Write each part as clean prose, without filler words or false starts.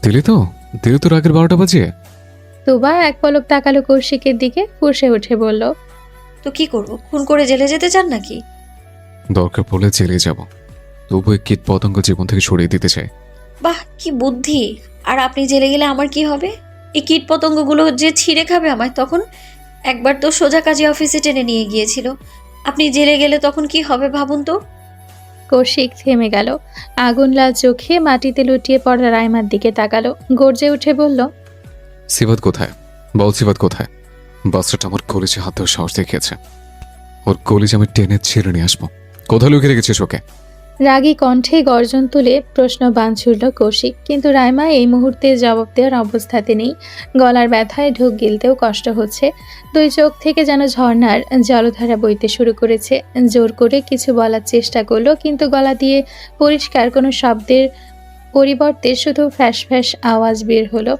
দিলি তো দিলি তো রাগের 12টা বাজে। তুবা এক পলক তাকালো কৌশিকের দিকে, ফুঁসে উঠে বলল, তো কি করব? খুন করে জেলে যেতে চান নাকি? দরকার পড়লে জেলে যাব, তবু এই কীট পতঙ্গ জীবন থেকে সরিয়ে দিতে চাই। বাহ, কি বুদ্ধি! আর আপনি জেলে গেলে আমার কি হবে? এই কীট পতঙ্গগুলো যে ছিঁড়ে খাবে আমায় তখন। একবার তো সোজা কাজী অফিসে টেনে নিয়ে গিয়েছিল। আপনি জেলে গেলে তখন কি হবে ভাবুন তো। কৌশিক থেমে গেল। আগুন লাল চোখে মাটিতে লুটিয়ে পড়া রাইমার দিকে তাকালো, গর্জে উঠে বলল, সিবাত কোথায়? বল সিবাত কোথায়? বাচ্চাটা আমার কলেজে হাত ধরে সাহস দেখিয়েছে, ওর কলেজে আমি টেনে ছেড়ে নিয়ে আসবো। কোথায় লুকিয়ে রেখেছিস ওকে? রাগী কণ্ঠে গর্জন তুলে প্রশ্ন বান ছুড়ল কৌশিক, কিন্তু রাইমা এই মুহূর্তে জবাব দেওয়ার অবস্থাতে নেই। গলার ব্যথায় ঢোক গিলতেও কষ্ট হচ্ছে। দুই চোখ থেকে যেন ঝর্ণার জলধারা বইতে শুরু করেছে। জোর করে কিছু বলার চেষ্টা করলো, কিন্তু গলা দিয়ে পরিষ্কার কোনো শব্দের পরিবর্তে শুধু ফ্যাস ফ্যাস আওয়াজ বের হলো।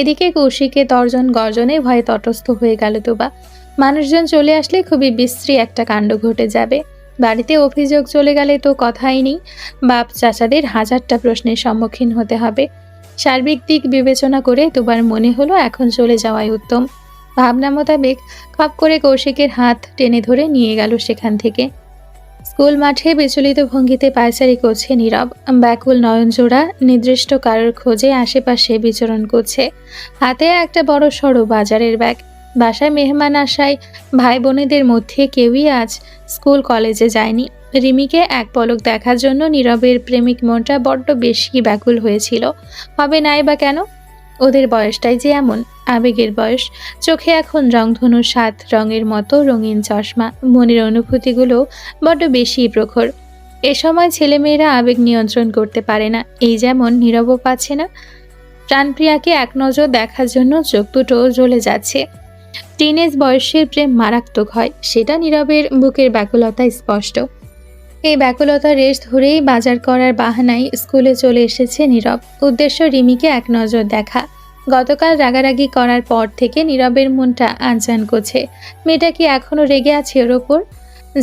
এদিকে কৌশিকের তর্জন গর্জনে ভয়ে তটস্থ হয়ে গেল তোবা। মানুষজন চলে আসলে খুবই বিশ্রী একটা কাণ্ড ঘটে যাবে। বাড়িতে অভিযোগ চলে গেলে তো কথাই নেই, বাপ চাচাদের হাজারটা প্রশ্নের সম্মুখীন হতে হবে। সার্বিক দিক বিবেচনা করে তোবার মনে হলো এখন চলে যাওয়াই উত্তম। ভাবনা মোতাবেক খপ করে কৌশিকের হাত টেনে ধরে নিয়ে গেল সেখান থেকে। স্কুল মাঠে বিচলিত ভঙ্গিতে পায়চারি করছে নীরব। ব্যাকুল নয়নজোড়া নির্দিষ্ট কারোর খোঁজে আশেপাশে বিচরণ করছে। হাতে একটা বড় সড়ো বাজারের ব্যাগ। বাসায় মেহমান আসায় ভাই বোনেদের মধ্যে কেউই আজ স্কুল কলেজে যায়নি। রিমিকে এক পলক দেখার জন্য নীরবের প্রেমিক মনটা বড্ড বেশি ব্যাকুল হয়েছিল। হবে নাই বা কেন? ওদের বয়সটাই যে এমন, আবেগের বয়স। চোখে এখন রংধনুর 7 রঙের মতো রঙিন চশমা। মনের অনুভূতিগুলো বড্ড বেশি প্রখর। এ সময় ছেলেমেয়েরা আবেগ নিয়ন্ত্রণ করতে পারে না, এই যেমন নীরবও পাচ্ছে না। প্রাণপ্রিয়াকে এক নজর দেখার জন্য চোখ দুটো জ্বলে যাচ্ছে। টিনেজ বয়সের প্রেম মারাত্মক হয়, সেটা নীরবের বুকের ব্যাকুলতায় স্পষ্ট। এই ব্যাকুলতার রেশ ধরেই বাজার করার বাহানায় স্কুলে চলে এসেছে নীরব। উদ্দেশ্য রিমিকে এক নজর দেখা। গতকাল রাগারাগি করার পর থেকে নীরবের মনটা আনচান করছে। মেয়েটা কি এখনো রেগে আছে ওর ওপর?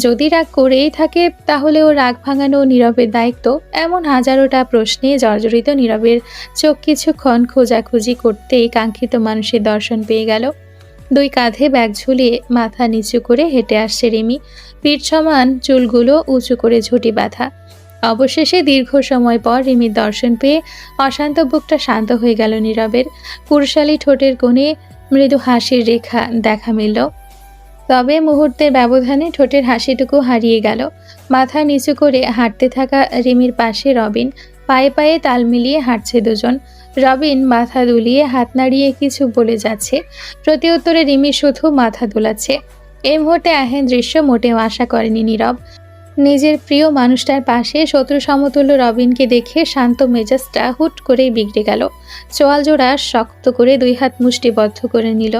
যদি রাগ করেই থাকে তাহলে ও রাগ ভাঙানো নীরবের দায়িত্ব। এমন হাজারোটা প্রশ্নে জর্জরিত নীরবের চোখ কিছুক্ষণ খোঁজাখুঁজি করতেই কাঙ্ক্ষিত মানুষের দর্শন পেয়ে গেল। দুই কাঁধে ব্যাগ ঝুলিয়ে মাথা নিচু করে হেঁটে আসছে রিমি। পিঠ সমান চুলগুলো উঁচু করে ঝুঁটি বাঁধা। অবশেষে দীর্ঘ সময় পর রিমির দর্শন পেয়ে অশান্ত বুকটা শান্ত হয়ে গেল নীরবের। পুরুষালী ঠোঁটের কোণে মৃদু হাসির রেখা দেখা মিলল, তবে মুহূর্তের ব্যবধানে ঠোঁটের হাসিটুকু হারিয়ে গেল। মাথা নিচু করে হাঁটতে থাকা রিমির পাশে রবিন। পায়ে পায়ে তাল মিলিয়ে হাঁটছে দুজন। রবিন মাথা দুলিয়ে হাত নাড়িয়ে কিছু বলে যাচ্ছে, প্রতি উত্তরে রিমি শুধু মাথা দোলাচ্ছে। এই মুহূর্তে এহেন দৃশ্য মোটেও আশা করেনি নীরব। নিজের প্রিয় মানুষটার পাশে শত্রু সমতুল্য রবিনকে দেখে শান্ত মেজাজটা হুট করেই বিগড়ে গেল। চোয়াল জোড়া শক্ত করে দুই হাত মুষ্টিবদ্ধ করে নিল।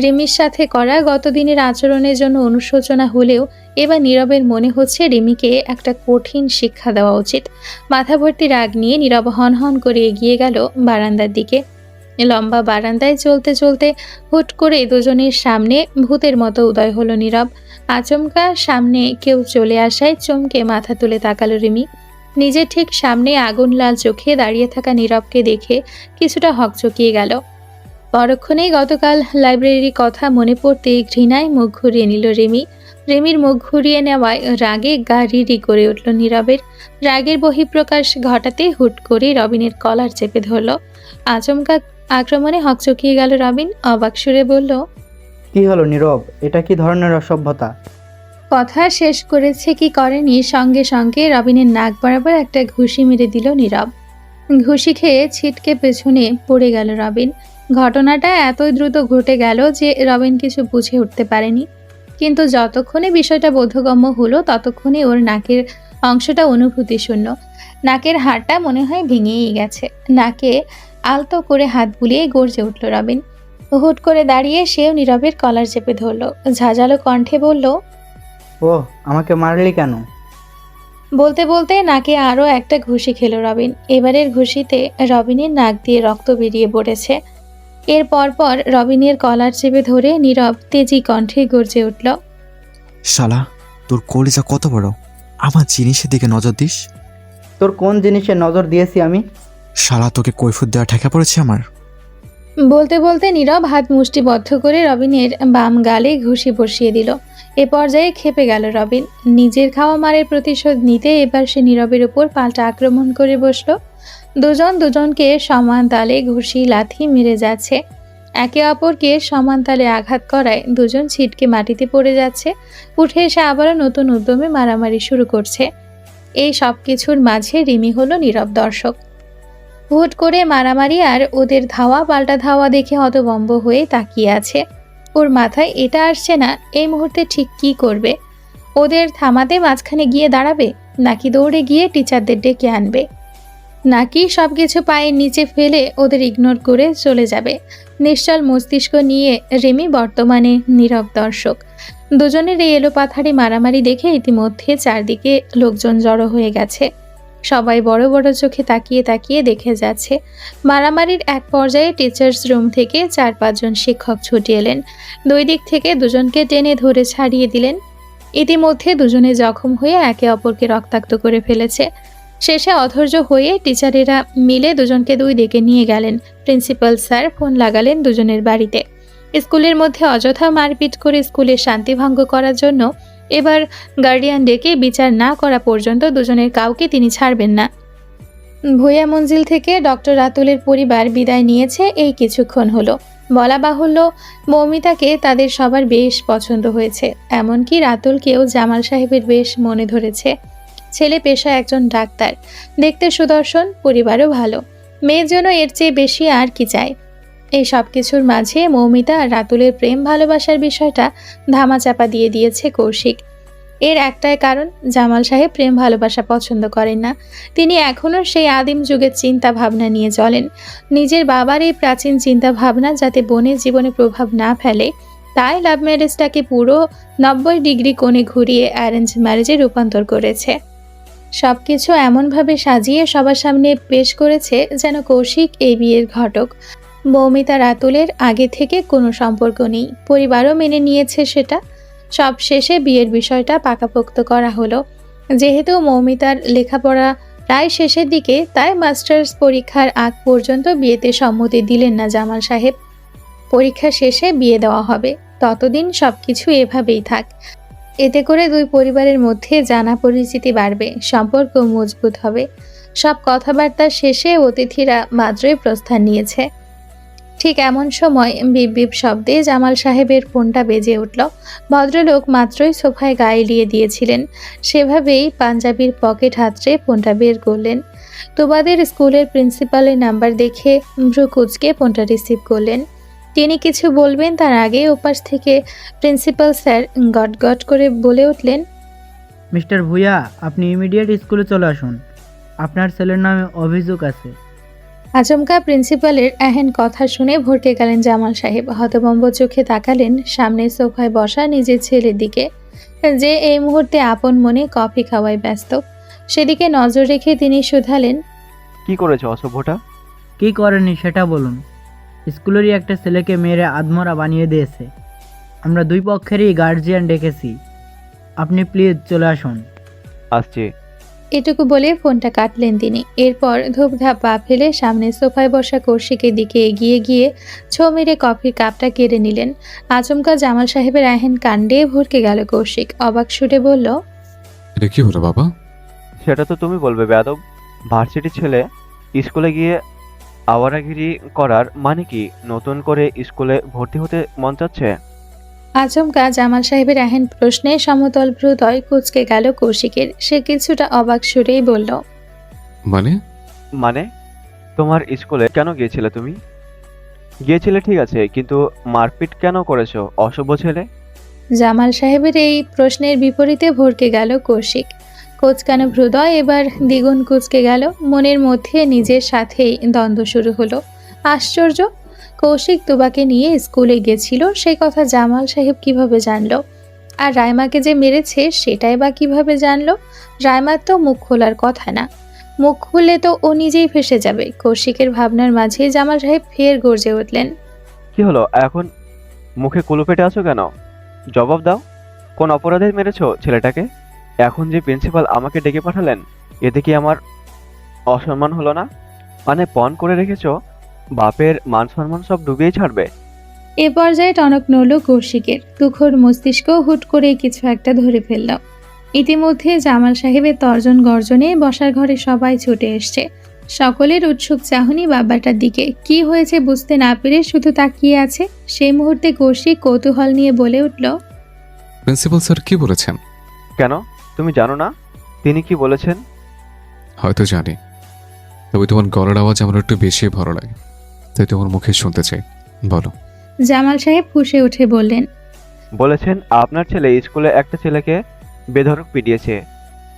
রিমির সাথে করা গতদিনের আচরণের জন্য অনুশোচনা হলেও এবার নীরবের মনে হচ্ছে রিমিকে একটা কঠিন শিক্ষা দেওয়া উচিত। মাথা ভর্তি রাগ নিয়ে নীরব হন হন করে এগিয়ে গেল বারান্দার দিকে। লম্বা বারান্দায় চলতে চলতে হুট করে দুজনের সামনে ভূতের মতো উদয় হলো নীরব। আচমকা সামনে কেউ চলে আসায় চমকে মাথা তুলে তাকালো রিমি। নিজের ঠিক সামনে আগুন লাল চোখে দাঁড়িয়ে থাকা নীরবকে দেখে কিছুটা হকচকিয়ে গেল। পরক্ষণেই গতকাল লাইব্রেরির কথা মনে পড়তেই ঘৃণায় মুখ ঘুরিয়ে নিল রিমি। রিমির মুখ ঘুরিয়ে নেওয়ায় রাগে গা রিরি করে উঠল নীরবের। রাগের বহিঃপ্রকাশ ঘটাতে হুট করে রবিনের কলার চেপে ধরল। আচমকা আক্রমণে হকচকিয়ে গেল রবিন, অবাক সুরে বলল, কি হলো নীরব? এটা কি ধরনের অসভ্যতা? কথা শেষ করেছে কি করেনি, সঙ্গে সঙ্গে রবিনের নাক বরাবর একটা ঘুষি মেরে দিল নীরব। ঘুষি খেয়ে ছিটকে পেছনে পড়ে গেল রবিন। ঘটনাটা এতই দ্রুত ঘটে গেল যে রবিন কিছু বুঝে উঠতে পারেনি, কিন্তু যতক্ষণে বিষয়টা বোধগম্য হলো ততক্ষণে ওর নাকের অংশটা অনুভূতি শূন্য। নাকের হাড়টা মনে হয় ভেঙেই গেছে। নাকে আলতো করে হাত বুলিয়ে গর্জে উঠল রবিন। হুট করে দাঁড়িয়ে সেও নীরবের কলার চেপে ধরল, ঝাঁঝালো কণ্ঠে বলল, ওহ, আমাকে মারলি কেন? বলতে বলতে নাকে আরও একটা ঘুষি খেল রবিন। এবারের ঘুষিতে রবিনের নাক দিয়ে রক্ত বেরিয়ে পড়েছে। এর পরপর রবিনের কলার চেপে ধরে নীরব তেজি কণ্ঠে গর্জে উঠল, শালা, তোর কলিজা কত বড়, আমার জিনিসের দিকে নজর দিস? তোর কোন জিনিসে নজর দিয়েছি আমি? শালা তোকে কৈফিয়ত দেওয়া ঠেকা পড়েছে আমার। বলতে বলতে নীরব হাত মুষ্টিবদ্ধ করে রবিনের বাম গালে ঘুষি বসিয়ে দিল। এ পর্যায়ে ক্ষেপে গেল রবিন। নিজের খাওয়া মারের প্রতিশোধ নিতে এবার সে নীরবের উপর পাল্টা আক্রমণ করে বসল। দুজন দুজনকে সমান তালে ঘুষি লাথি মেরে যাচ্ছে। একে অপরকে সমান তালে আঘাত করায় দুজন ছিটকে মাটিতে পড়ে যাচ্ছে। উঠে এসে আবারও নতুন উদ্যমে মারামারি শুরু করছে। এই সব কিছুর মাঝে রিমি হলো নীরব দর্শক। হুট করে মারামারি আর ওদের ধাওয়া পাল্টা ধাওয়া দেখে হতভম্ব হয়ে তাকিয়ে আছে। ওর মাথায় এটা আসছে না এই মুহূর্তে ঠিক কী করবে। ওদের থামাতে মাঝখানে গিয়ে দাঁড়াবে, নাকি দৌড়ে গিয়ে টিচারদের ডেকে আনবে, নাকি সবকিছু পায়ের নিচে ফেলে ওদের ইগনোর করে চলে যাবে। নিশ্চল মস্তিষ্ক নিয়ে রিমি বর্তমানে নীরব দর্শক। দুজনের এই এলোপাথারি মারামারি দেখে ইতিমধ্যে চারদিকে লোকজন জড়ো হয়ে গেছে। সবাই বড় বড় চোখে তাকিয়ে তাকিয়ে দেখে যাচ্ছে। মারামারির এক পর্যায়ে টিচার্স রুম থেকে 4-5 জন শিক্ষক ছুটে এলেন। দুই দিক থেকে দুজনকে টেনে ধরে ছাড়িয়ে দিলেন। ইতিমধ্যে দুজনে জখম হয়ে একে অপরকে রক্তাক্ত করে ফেলেছে। শেষে অধৈর্য হয়ে টিচারেরা মিলে দুজনকে দুই দিকে নিয়ে গেলেন। প্রিন্সিপাল স্যার ফোন লাগালেন দুজনের বাড়িতে। স্কুলের মধ্যে অযথা মারপিট করে স্কুলের শান্তি ভঙ্গ করার জন্য এবার গার্ডিয়ান ডেকে বিচার না করা পর্যন্ত দুজনের কাউকে তিনি ছাড়বেন না। ভূয়া মঞ্জিল থেকে ডক্টর রাতুলের পরিবার বিদায় নিয়েছে এই কিছুক্ষণ হলো। বলা বাহুল্য, মৌমিতাকে তাদের সবার বেশ পছন্দ হয়েছে। এমনকি রাতুলকেও জামাল সাহেবের বেশ মনে ধরেছে। ছেলে পেশায় একজন ডাক্তার, দেখতে সুদর্শন, পরিবারও ভালো। মেয়ের জন্য এর চেয়ে বেশি আর কি চাই। এই সব কিছুর মাঝে মৌমিতা আর রাতুলের প্রেম ভালোবাসার বিষয়টা ধামাচাপা দিয়ে দিয়েছে কৌশিক। এর একটাই কারণ, জামাল সাহেব প্রেম ভালোবাসা পছন্দ করেন না। তিনি এখনও সেই আদিম যুগের চিন্তা ভাবনা নিয়ে চলেন। নিজের বাবার এই প্রাচীন চিন্তা ভাবনা যাতে বোনের জীবনে প্রভাব না ফেলে, তাই লাভ ম্যারেজটাকে পুরো 90 ডিগ্রি কোণে ঘুরিয়ে অ্যারেঞ্জ ম্যারেজে রূপান্তর করেছে। সবকিছু এমনভাবে সাজিয়ে সবার সামনে পেশ করেছে যেন কৌশিক এই বিয়ের ঘটক। মৌমিতা রাতুলের আগে থেকে কোনো সম্পর্ক নেই, পরিবারও মেনে নিয়েছে সেটা। সব শেষে বিয়ের বিষয়টা পাকাপোক্ত করা হলো। যেহেতু মৌমিতার লেখাপড়া প্রায় শেষের দিকে, তাই মাস্টার্স পরীক্ষার আগ পর্যন্ত বিয়েতে সম্মতি দিলেন না জামাল সাহেব। পরীক্ষা শেষে বিয়ে দেওয়া হবে, ততদিন সবকিছু এভাবেই থাক। এতে করে দুই পরিবারের মধ্যে জানা পরিচিতি বাড়বে, সম্পর্ক মজবুত হবে। সব কথাবার্তা শেষে অতিথিরা মাত্রই প্রস্থান নিয়েছে। ঠিক এমন সময় বিপ বিপ শব্দে জামাল সাহেবের ফোনটা বেজে উঠল। ভদ্রলোক মাত্রই সোফায় গায়ে এলিয়ে দিয়েছিলেন, সেভাবেই পাঞ্জাবির পকেট হাতড়ে ফোনটা বের করলেন। তোবাদের স্কুলের প্রিন্সিপালের নাম্বার দেখে ভ্রু কুঁচকে ফোনটা রিসিভ করলেন। তিনি কিছু বলবেন তার আগে ওপাশ থেকে প্রিন্সিপাল স্যার গট গট করে বলে উঠলেন, মিস্টার ভূয়া, আপনি ইমিডিয়েট স্কুলে চলে আসুন। আপনার ছেলের নামে অভিযোগ আছে। আচমকা প্রিন্সিপালের এহেন কথা শুনে ভড়কে গেলেন জামাল সাহেব। হতভম্ব চোখে তাকালেন সামনের সোফায় বসা নিজের ছেলের দিকে, যে এই মুহূর্তে আপন মনে কফি খাওয়ায় ব্যস্ত। সেদিকে নজর রেখে তিনি শুধালেন, কি করেছো অসভ্যটা? কি করেনি সেটা বলুন। স্কুলেরই একটা ছেলেকে মেরে আধমরা বানিয়ে দিয়েছে। আমরা দুই পক্ষেরই গার্জিয়ান ডেকেছি। আপনি প্লিজ চলে আসুন। আসছি। এটুকু বলে ফোনটা কাটলেন তিনি। এরপর ধূপধাপ পা ফেলে সামনে সোফায় বসা কৌশিকের দিকে এগিয়ে গিয়ে ছো মেরে কফির কাপটা কেড়ে নিলেন। আচমকা জামাল সাহেবের এহেন কাণ্ডে ভরকে গেল কৌশিক। অবাক সুরে বলল, এটা কি হলো বাবা? সেটা তো তুমি বলবে বেয়াদব। ভার্সিটি ছেলে স্কুলে গিয়ে আওয়ারাগিরি করার মানে কি? নতুন করে স্কুলে ভর্তি হতে মন চাচ্ছে? আচমকা জামাল সাহেবের এহেন প্রশ্নে সমতল হৃদয় কুঁচকে গেল কৌশিকের। সে কিছুটা অবাক সুরেই বলল, মানে? মানে তোমার স্কুলে কেন গিয়েছিলে তুমি? গিয়েছিলে ঠিক আছে, কিন্তু মারপিট কেন করেছো অসভ্য ছেলে? জামাল সাহেবের এই প্রশ্নের বিপরীতে ভরকে গেল কৌশিক। কোচকানো হৃদয় এবার দ্বিগুণ কুঁচকে গেল। মনের মধ্যে নিজের সাথেই দ্বন্দ্ব শুরু হলো। আশ্চর্য, কৌশিক তুবাকে নিয়ে স্কুলে গেছিল, সেই কথা জামাল সাহেব কিভাবে জানলো? আর রাইমাকে যে মেরেছে সেটাই বা কিভাবে জানলো? রাইমার তো মুখ খোলার কথা না, মুখ খুললে তো ও নিজেই ফেসে যাবে। কৌশিকের ভাবনার মাঝে জামাল সাহেব ফের গর্জে উঠলেন, কি হলো এখন? মুখে কুলু পেটে আছো কেন? জবাব দাও, কোন অপরাধে মেরেছো ছেলেটাকে? এখন যে প্রিন্সিপাল আমাকে ডেকে পাঠালেন, এতে কি আমার অসম্মান হলো না? মানে পণ করে রেখেছো? বাপের মান সম্মান সব ডুবিয়ে ছাড়বে? এ পর্যায়ে টনক নড়ল কৌশিকের। তুখোর মস্তিষ্ক হুট করে কিছু একটা ধরে ফেলল। ইতিমধ্যে জামাল সাহেবের তর্জন গর্জনে বসার ঘরে সবাই ছুটে এসছে। সকলের উৎসুক চাহনি বাবাটার দিকে। কি হয়েছে বুঝতে না পেরে শুধু তাকিয়ে আছে। সেই মুহূর্তে কৌশিক কৌতূহল নিয়ে বলে উঠল, প্রিন্সিপাল স্যার কি বলেছেন? কেন, তুমি জানো না তিনি কি বলেছেন? হয়তো জানি, তবে তোমার গলার আওয়াজ আমার একটু বেশি ভালো লাগে, তাই তোমার মুখে শুনতে চাই। বলো। জামাল সাহেব ফুঁসে উঠে বললেন, বলেছেন আপনার ছেলে স্কুলে একটা ছেলেকে বেধড়ক পিটিয়েছে,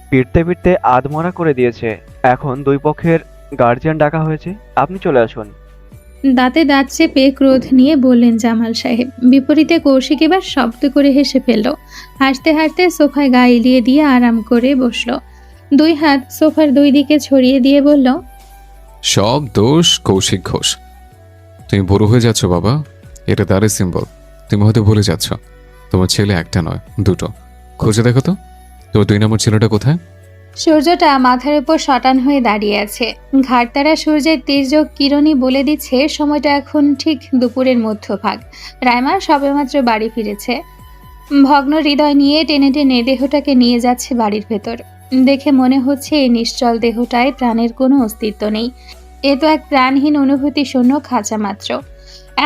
পিটতে পিটতে আধমরা করে দিয়েছে। এখন দুই পক্ষের গার্জিয়ান ডাকা হয়েছে, আপনি চলে আসুন। দাঁতে দাঁত চেপে ক্রোধ নিয়ে বললেন জামাল সাহেব। বিপরীতে কৌশিক এবার শব্দ করে হেসে ফেলল। হাসতে হাসতে সোফায় গা এলিয়ে দিয়ে আরাম করে বসলো। দুই হাত সোফার দুই দিকে ছড়িয়ে দিয়ে বলল, সব দোষ কৌশিক ঘোষ। তুমি বড় হয়ে যাচ্ছ বাবা, এটা তারই সিম্বল। তুমি হয়তো ভুলে যাচ্ছ, তোমার ছেলে একটা নয়, দুটো। খুঁজে দেখো তো, তোমার 2 নম্বর ছেলেটা কোথায়? সূর্যটা মাথার উপর শটান হয়ে দাঁড়িয়ে আছে। ঘাটতারা সূর্যের তেজযোগ কিরণই বলে দিচ্ছে সময়টা এখন ঠিক দুপুরের মধ্যভাগ। রাইমা সবেমাত্র বাড়ি ফিরেছে। ভগ্ন হৃদয় নিয়ে টেনে টেনে দেহটাকে নিয়ে যাচ্ছে বাড়ির ভেতর। দেখে মনে হচ্ছে এই নিশ্চল দেহটায় প্রাণের কোনো অস্তিত্ব নেই। এ তো এক প্রাণহীন অনুভূতি শূন্য খাঁচা মাত্র।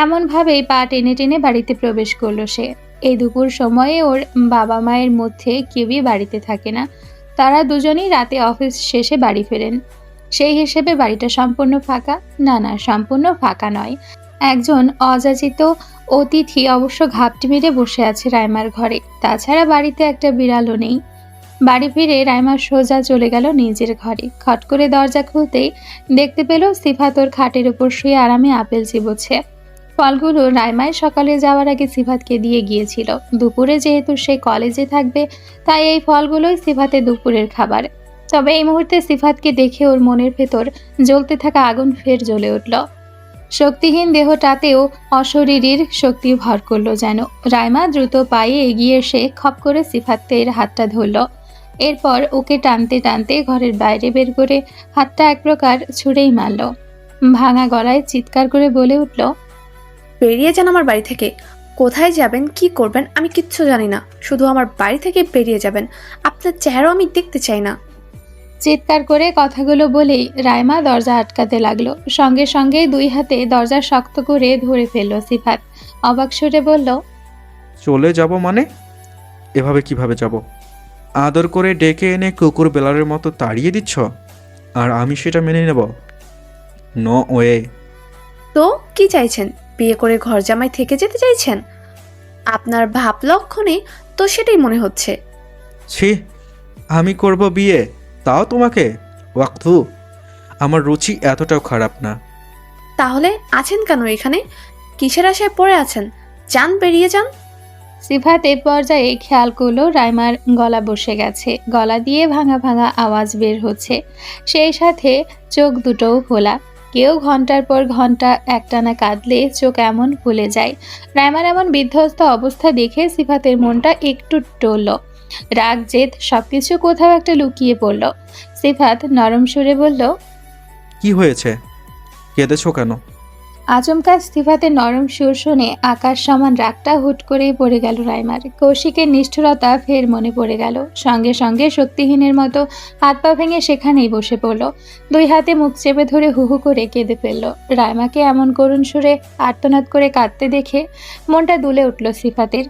এমনভাবেই পা টেনে টেনে বাড়িতে প্রবেশ করলো সে। এই দুপুর সময়ে ওর বাবা মায়ের মধ্যে কেউই বাড়িতে থাকে না। তারা দুজনেই রাতে অফিস শেষে বাড়ি ফেরেন। সেই হিসেবে বাড়িটা সম্পূর্ণ ফাঁকা। না, সম্পূর্ণ ফাঁকা নয়। একজন অযাচিত অতিথি অবশ্য ঘাপটি মেরে বসে আছে রাইমার ঘরে। তাছাড়া বাড়িতে একটা বিড়ালও নেই। বাড়ি ফিরে রাইমা সোজা চলে গেল নিজের ঘরে। খট করে দরজা খুলতেই দেখতে পেল সিফাত ওর খাটের উপর শুয়ে আরামে আপেল চিবোচ্ছে। ফলগুলো রাইমায় সকালে যাওয়ার আগে সিফাতকে দিয়ে গিয়েছিল। দুপুরে যেহেতু সে কলেজে থাকবে, তাই এই ফলগুলোই সিফাতের দুপুরের খাবার। তবে এই মুহূর্তে সিফাতকে দেখে ওর মনের ভেতর জ্বলতে থাকা আগুন ফের জ্বলে উঠল। শক্তিহীন দেহটাতেও অশরীরীর শক্তি ভর করলো যেন। রাইমা দ্রুত পায়ে এগিয়ে এসে খপ করে সিফাতের হাতটা ধরল। এরপর ওকে টানতে টানতে ঘরের বাইরে বের করে হাতটা এক প্রকার ছুঁড়েই মারল। ভাঙা গলায় চিৎকার করে বলে উঠল, বেরিয়ে যান আমার বাড়ি থেকে। কোথায় যাবেন, কি করবেন আমি কিচ্ছু জানি না, শুধু আমার বাড়ি থেকে বেরিয়ে যাবেন। আপনার চেহারাও আমি দেখতে চাই না। চিৎকার করে কথাগুলো বলেই রাইমা দরজা আটকাতে লাগলো। সঙ্গে সঙ্গে দুই হাতে দরজা শক্ত করে ধরে ফেললো সিফাত। অবাক সুরে বলল, চলে যাব মানে? এভাবে কিভাবে যাব? আদর করে ডেকে এনে কুকুর বেলারের মতো তাড়িয়ে দিচ্ছ, আর আমি সেটা মেনে নেব? No way. তো কি চাইছেন? বিয়ে করে ঘর জামাই থেকে যেতে চাইছেন? আপনার ভাব লক্ষণে তো সেটাই মনে হচ্ছে। ছি, আমি করব বিয়ে, তাও তোমাকে? ওয়াক্তু, আমার রুচি এতটাও খারাপ না। তাহলে আছেন কেন এখানে? কিসের আশায় পড়ে আছেন? যান, বেরিয়ে যান। সিফাত এ পর্যায়ে খেয়াল করলো রাইমার গলা বসে গেছে। গলা দিয়ে ভাঙা ভাঙা আওয়াজ বের হচ্ছে, সেই সাথে চোখ দুটোও খোলা। কেউ ঘন্টার পর ঘন্টা একটানা কাঁদলে চোখ এমন ফুলে যায়। রাইমার এমন বিধ্বস্ত অবস্থা দেখে সিফাতের মনটা একটু টলল। রাগ জেদ সবকিছু কোথাও একটা লুকিয়ে পড়ল। সিফাত নরম সুরে বলল, কি হয়েছে? কেঁদেছো কেন? আচমকা সিফাতের নরম সুর শুনে আকাশ সমান রাগটা হুট করেই পড়ে গেল রাইমার। কৌশিকের নিষ্ঠুরতা ফের মনে পড়ে গেল। সঙ্গে সঙ্গে শক্তিহীনের মতো হাত পা ভেঙে সেখানেই বসে পড়ল। দুই হাতে মুখ চেপে ধরে হুহু করে কেঁদে ফেলল। রাইমাকে এমন করুণ সুরে আর্তনাদ করে কাঁদতে দেখে মনটা দুলে উঠল সিফাতের।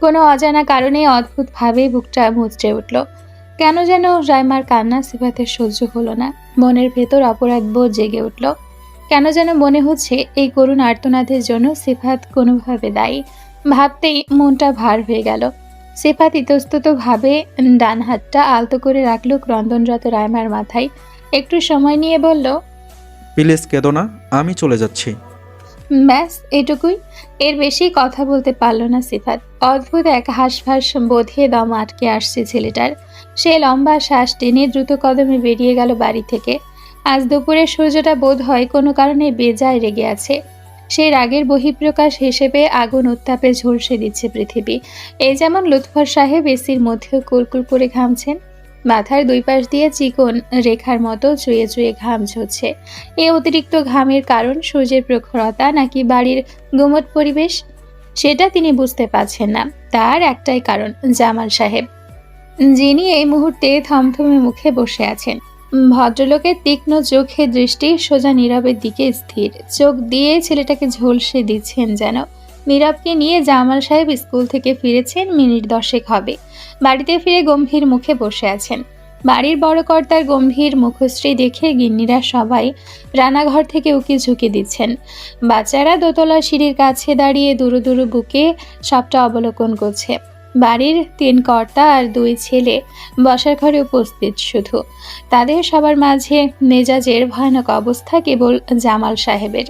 কোনো অজানা কারণে অদ্ভুতভাবেই বুকটা মুচড়ে উঠল। কেন যেন রাইমার কান্না সিফাতের সহ্য হলো না। মনের ভেতর অপরাধ বোধ জেগে উঠল। কেন যেন মনে হচ্ছে এই করুণ আর্তনাদের জন্য সিফাত কোনোভাবে দায়ী। ভাবতেই মনটা ভার হয়ে গেল। সিফাত ইতস্তত ভাবে ডান হাতটা আলতো করে রাখলো ক্রন্দনরত রাইমার মাথায়। একটু সময় নিয়ে বলল, প্লিজ কেঁদো না, আমি চলে যাচ্ছি। ব্যাস এটুকুই। এর বেশি কথা বলতে পারল না সিফাত। অদ্ভুত এক হাঁসফাঁস বোধে দম আটকে আসছে ছেলেটার। সে লম্বা শ্বাস টেনে দ্রুত কদমে বেরিয়ে গেল বাড়ি থেকে। আজ দুপুরে সূর্যটা বোধ হয় কোনো কারণে বেজায় রেগে আছে। সেই রাগের বহিঃপ্রকাশ হিসেবে আগুন উত্তাপে ঝলসে দিচ্ছে পৃথিবী। এই যেমন লুৎফর সাহেব এসির মধ্যেও কুরকুর করে ঘামছেন, মাথার দুই পাশ দিয়ে চিকন রেখার মতো চুয়ে চুয়ে ঘাম ঝরছে। এই অতিরিক্ত ঘামের কারণ সূর্যের প্রখরতা নাকি বাড়ির গুমট পরিবেশ, সেটা তিনি বুঝতে পারছেন না। তার একটাই কারণ, জামাল সাহেব, যিনি এই মুহূর্তে থমথমে মুখে বসে আছেন। ভদ্রলোকের তীক্ষ্ণ চোখে দৃষ্টি সোজা নীরবের দিকে স্থির, চোখ দিয়ে ছেলেটাকে ঝলসে দিচ্ছেন যেন। নীরবকে নিয়ে জামাল সাহেব স্কুল থেকে ফিরেছেন মিনিট 10 হবে। বাড়িতে ফিরে গম্ভীর মুখে বসে আছেন। বাড়ির বড় কর্তার গম্ভীর মুখশ্রী দেখে গিন্নিরা সবাই রান্নাঘর থেকে উকি ঝুঁকি দিচ্ছেন। বাচ্চারা দোতলা সিঁড়ির কাছে দাঁড়িয়ে দুরু দুরু বুকে সবটা অবলোকন করছে। বাড়ির 3 কর্তা আর 2 ছেলে বসার ঘরে উপস্থিত। শুধু তাদের সবার মাঝে মেজাজের ভয়ানক অবস্থা কেবল জামাল সাহেবের।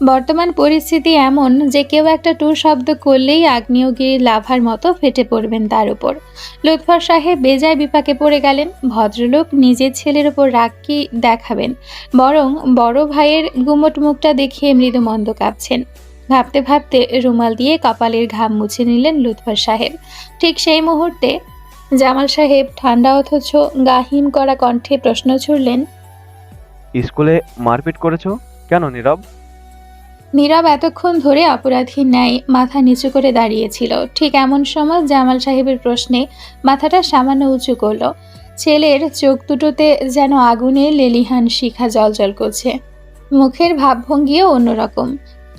বর্তমান পরিস্থিতি এমন যে কেউ একটা টু শব্দ করলেই আগ্নেয়গিরির লাভার মতো ফেটে পড়বেন তার উপর। লুৎফর সাহেব বেজায় বিপাকে পড়ে গেলেন। ভদ্রলোক নিজের ছেলের উপর রাগ কি দেখাবেন, বরং বড় ভাইয়ের গুমট মুখটা দেখিয়ে মৃদু মন্দ কাঁপছেন। ভাবতে ভাবতে রুমাল দিয়ে কপালের ঘাম মুছে নিলেন লুৎফর সাহেব। ঠিক সেই মুহূর্তে জামাল সাহেব ঠান্ডা অথচ গাহিম করা কণ্ঠে প্রশ্ন ছুড়লেন, স্কুলে মারপিট করেছো কেন নীরব? নীরব এতক্ষণ ধরে অপরাধীর ন্যায় মাথা নিচু করে দাঁড়িয়েছিল। ঠিক এমন সময় জামাল সাহেবের প্রশ্নে মাথাটা সামান্য উঁচু করল। ছেলের চোখ দুটোতে যেন আগুনে লেলিহান শিখা জ্বলজ্বল করছে। মুখের ভাবভঙ্গিও অন্যরকম।